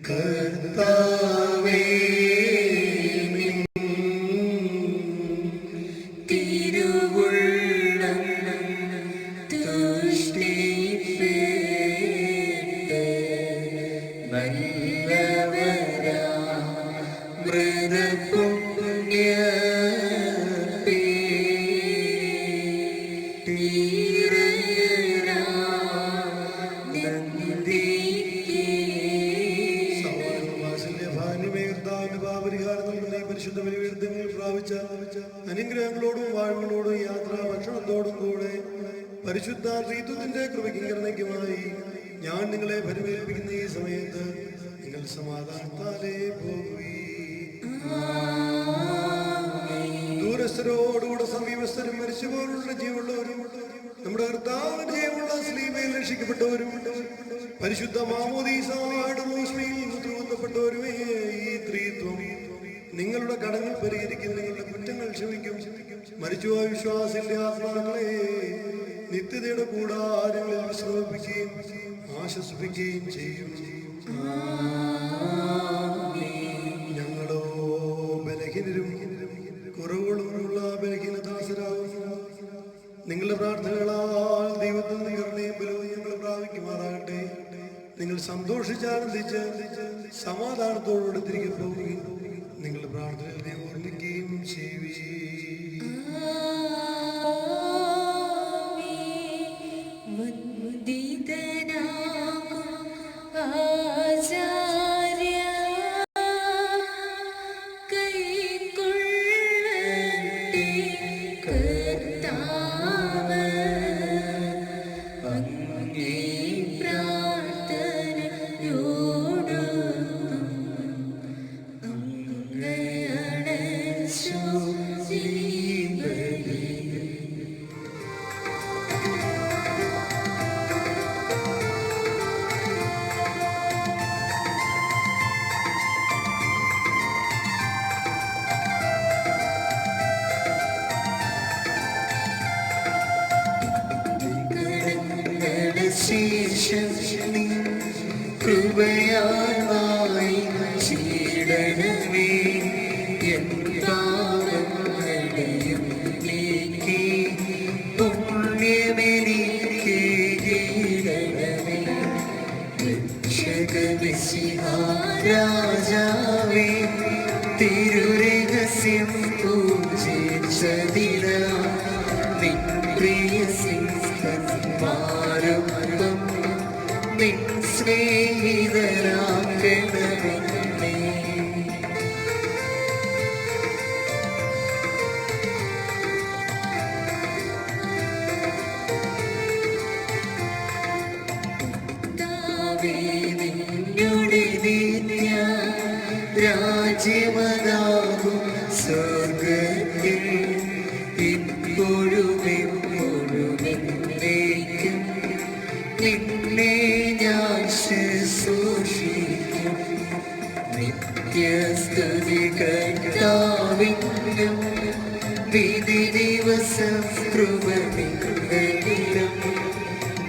കർത്താവേ നിൻ തിരുവുള്ളം തുഷ്ടിപ്പെട്ട് നല്ലവരാ പരിശുദ്ധ ബലിപീഠത്തിൽ പ്രാപിച്ച അനുഗ്രഹങ്ങളോടും വാഴ്മകളോടും യാത്ര ഭക്ഷണത്തോടും കൂടെ പരിശുദ്ധ ത്രിത്വത്തിന്റെ കൃപയ്ക്കുമായി ഞാൻ നിങ്ങളെ പരിമേൽപ്പിക്കുന്ന ഈ സമയത്ത് നിങ്ങൾ സമാധാനത്താലേ പോകുകയും ദൂരസ്ഥരോടുകൂടെ സമീപസ്ഥരും മരിച്ചുപോലുള്ള ജീവുള്ളവരും നമ്മുടെ കർത്താവിന്റെ ജീവനുള്ള സ്ലീമയിൽ രക്ഷിക്കപ്പെട്ടവരും പരിശുദ്ധ മാമോദീസായുടെ റോഷ്മയിൽ മുദ്രകുത്തപ്പെട്ടവരുമേ ഈ ത്രിത്വം നിങ്ങളുടെ കടങ്ങൾ പരിഹരിക്കും, നിങ്ങളുടെ കുറ്റങ്ങൾ ക്ഷമിക്കും. മരിച്ചുപോയ വിശ്വാസിന്റെ ആത്മാക്കളെ നിത്യതയുടെ കൂടാരങ്ങളിൽ വിശ്രമിപ്പിക്കുകയും ആശ്വസിപ്പിക്കുകയും ചെയ്യും. ഞങ്ങളോ ബലഹീനരും കുറവുകളുമുള്ള ബലഹീനദാസരാകുന്നു. നിങ്ങളുടെ പ്രാർത്ഥനകളാൽ ദൈവത്തിൽ നിന്ന് കരുണയും ബലവും ഞങ്ങൾ പ്രാപിക്കുമാറാകട്ടെ. നിങ്ങൾ സന്തോഷിച്ചാനന്ദിച്ച് സമാധാനത്തോടുകൂടെ തിരികെ പോവുകയും നിങ്ങളുടെ പ്രാർത്ഥനകളെ ഓർമ്മിക്കുകയും ചെയ്യുവേ. ശേഷം നിൻ കൃപയാൽ വായിച്ചിടണമേ. എൻ പാപങ്ങളെയും നീക്കി പുണ്യമെനിക്ക് കീഴടണമേ. രക്ഷകമിശിഹാ രാജാവേ, തിരുരഹസ്യം പൂജിച്ചതിനാ നിൻ പ്രിയ സിംഹന്മാരും നിൻ സ്നേഹിതരാക്കണമേ. നിന്നുടെ നിത്യ രാജ്യമതാകും സ്വർഗത്തിൽ ഇപ്പോഴും എപ്പോഴും എന്നേക്കും നിന്നെ ഞാൻ ശുശ്രൂഷിക്കും. നിത്യസ്തുതി കർത്താവിനും വിധി ദിവസം കൃപ നിങ്ങളിലും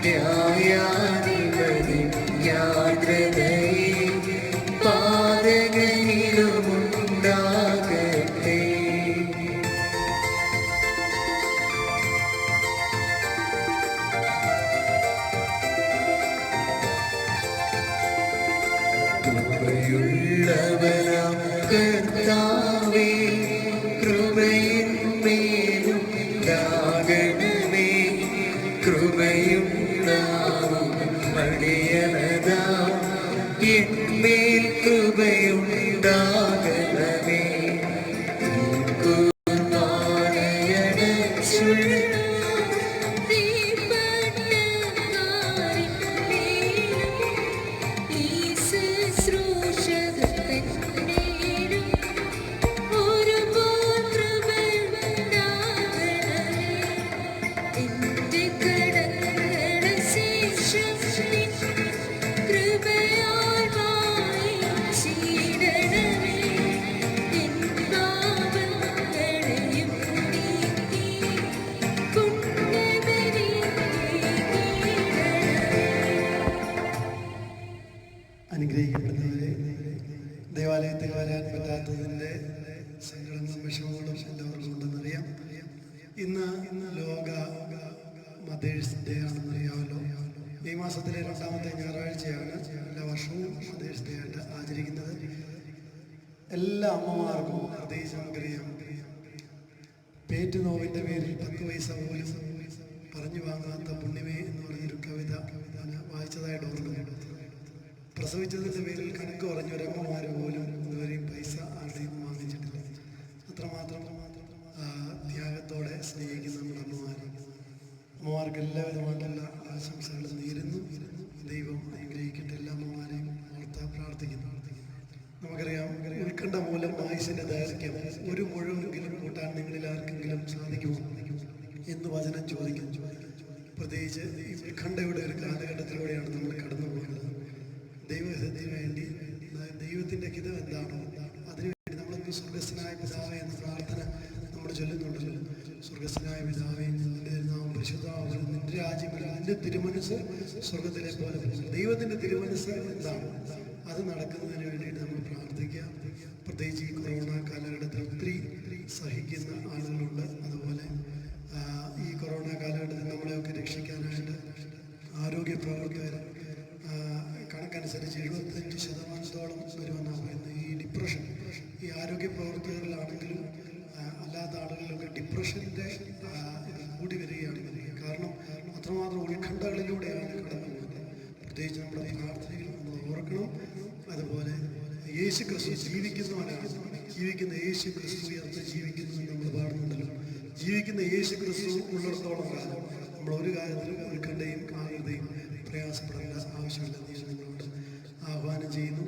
ന്യായാധിപതി യാത്രതയെ പാതകളിലുമുണ്ടാകട്ടെ. കൃപയുള്ളവനാം കർത്താവേ, കൃപയിന്മേലും ഉണ്ടാകണമേ. കൃപയുണ്ടാവും മടിയനതാ എന്മേൽ കൃപയുണ്ടാകണമേ. അനുഗ്രഹിക്കപ്പെടുന്നവരെ, ദേവാലയത്തിൽ വരാൻ പറ്റാത്തതിൻ്റെ സങ്കടങ്ങളും വിഷമങ്ങളും എല്ലാവർക്കും ഉണ്ടെന്നറിയാം. ഇന്ന് ലോക മദേഴ്സ് ഡേ ആണെന്നറിയാമല്ലോ. ഈ മാസത്തിലെ 2ാമത്തെ ഞായറാഴ്ചയാണ് എല്ലാ വർഷവും മദേഴ്സ് ഡേ ആയിട്ട് ആചരിക്കുന്നത്. എല്ലാ അമ്മമാർക്കും പ്രത്യേകിച്ച് നമുക്കറിയാം, പേറ്റ് നോവിൻ്റെ പേരിൽ 10 പൈസ പോലും പറഞ്ഞു വാങ്ങാത്ത പുണ്യമേ എന്ന് പറഞ്ഞൊരു കവിത വായിച്ചതായിട്ട് ഓർക്കുന്നുണ്ട്. പ്രസവിച്ചതിൻ്റെ പേരിൽ കണക്ക് പറഞ്ഞ ഒരമ്മമാർ പോലും ഇതുവരെയും പൈസ ആരുടെയും വാങ്ങിച്ചിട്ടില്ല. അത്രമാത്രം ത്യാഗത്തോടെ സ്നേഹിക്കുന്ന നമ്മുടെ അമ്മമാർക്ക് എല്ലാവിധമായിട്ടുള്ള ആശംസകളും നേരുന്നു. ദൈവം അനുഗ്രഹിക്കട്ടെ. എല്ലാ അമ്മമാരെയും ഓർത്ത് പ്രാർത്ഥിക്കുന്നു. നമുക്കറിയാം, ഉത്കണ്ഠ മൂലം ആയുസിൻ്റെ ദൈർഘ്യം ഒരു മുഴുവനെങ്കിലും കൂട്ടാൻ നിങ്ങളിൽ ആർക്കെങ്കിലും സാധിക്കുമോ എന്ന് വചനം ചോദിക്കുന്നു. പ്രത്യേകിച്ച് ഈ ഉത്കണ്ഠയുടെ ഒരു കാലഘട്ടത്തിലൂടെയാണ് നമ്മൾ കടന്നു പോകുന്നത്. ദൈവഹിതത്തിന് വേണ്ടി, ദൈവത്തിൻ്റെ ഹിതം എന്താണോ അതിനുവേണ്ടി നമ്മളിപ്പോൾ സ്വർഗസ്ഥനായ പിതാവേ എന്ന പ്രാർത്ഥന നമ്മൾ ചൊല്ലുന്നുണ്ടല്ലോ. സ്വർഗസ്ഥനായ പിതാവേ, നിന്റെ നാമം പരിശുദ്ധമാകണം, നിന്റെ രാജ്യം വരണം, നിന്റെ തിരുമനസ്സ് സ്വർഗത്തിലെ പോലെ. ദൈവത്തിൻ്റെ തിരുമനസ്സ് എന്താണ് അത് നടക്കുന്നതിന് വേണ്ടിയിട്ട് നമ്മൾ പ്രാർത്ഥിക്കുക. പ്രത്യേകിച്ച് ഈ കൊറോണ കാലഘട്ടത്തിൽ ഒത്തിരി സഹിക്കുന്ന ആളുകളുണ്ട്. അതുപോലെ ഈ കൊറോണ കാലഘട്ടത്തിൽ നമ്മളെയൊക്കെ രക്ഷിക്കാനായിട്ട് ആരോഗ്യ പ്രവർത്തകർ കണക്കനുസരിച്ച് 75% വരുമെന്നാണ് പറയുന്നത്. ഈ ഡിപ്രഷൻ, ഈ ആരോഗ്യ ഡിപ്രഷൻ്റെ ഇത് കൂടി വരികയാണ്. കാരണം അത്രമാത്രം ഉത്കണ്ഠകളിലൂടെയാണ് കടന്നു പോകുന്നത്. പ്രത്യേകിച്ച് നമ്മുടെ പ്രാർത്ഥനയിൽ നമ്മൾ ഓർക്കണം. അതുപോലെ യേശു ക്രിസ്തു ജീവിക്കുന്നവനാണ്. ജീവിക്കുന്ന യേശു ക്രിസ്തു ഉയർത്ത് ജീവിക്കുന്നു എന്ന് നമ്മൾ പാടുന്നുണ്ടല്ലോ. ജീവിക്കുന്ന യേശു ക്രിസ്തു ഉള്ളിടത്തോളം കാലം നമ്മൾ ഒരു കാര്യത്തിലും ഉത്കണ്ഠയും ആകൃതയും പ്രയാസപ്പെടേണ്ട ആവശ്യമില്ല. നിങ്ങളോട് ആഹ്വാനം ചെയ്യുന്നു.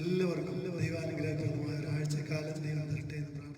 എല്ലാവർക്കും ദൈവാനുഗ്രഹപ്രദമായ ഒരാഴ്ചക്കാലം ദൈവം തരട്ടെ എന്ന്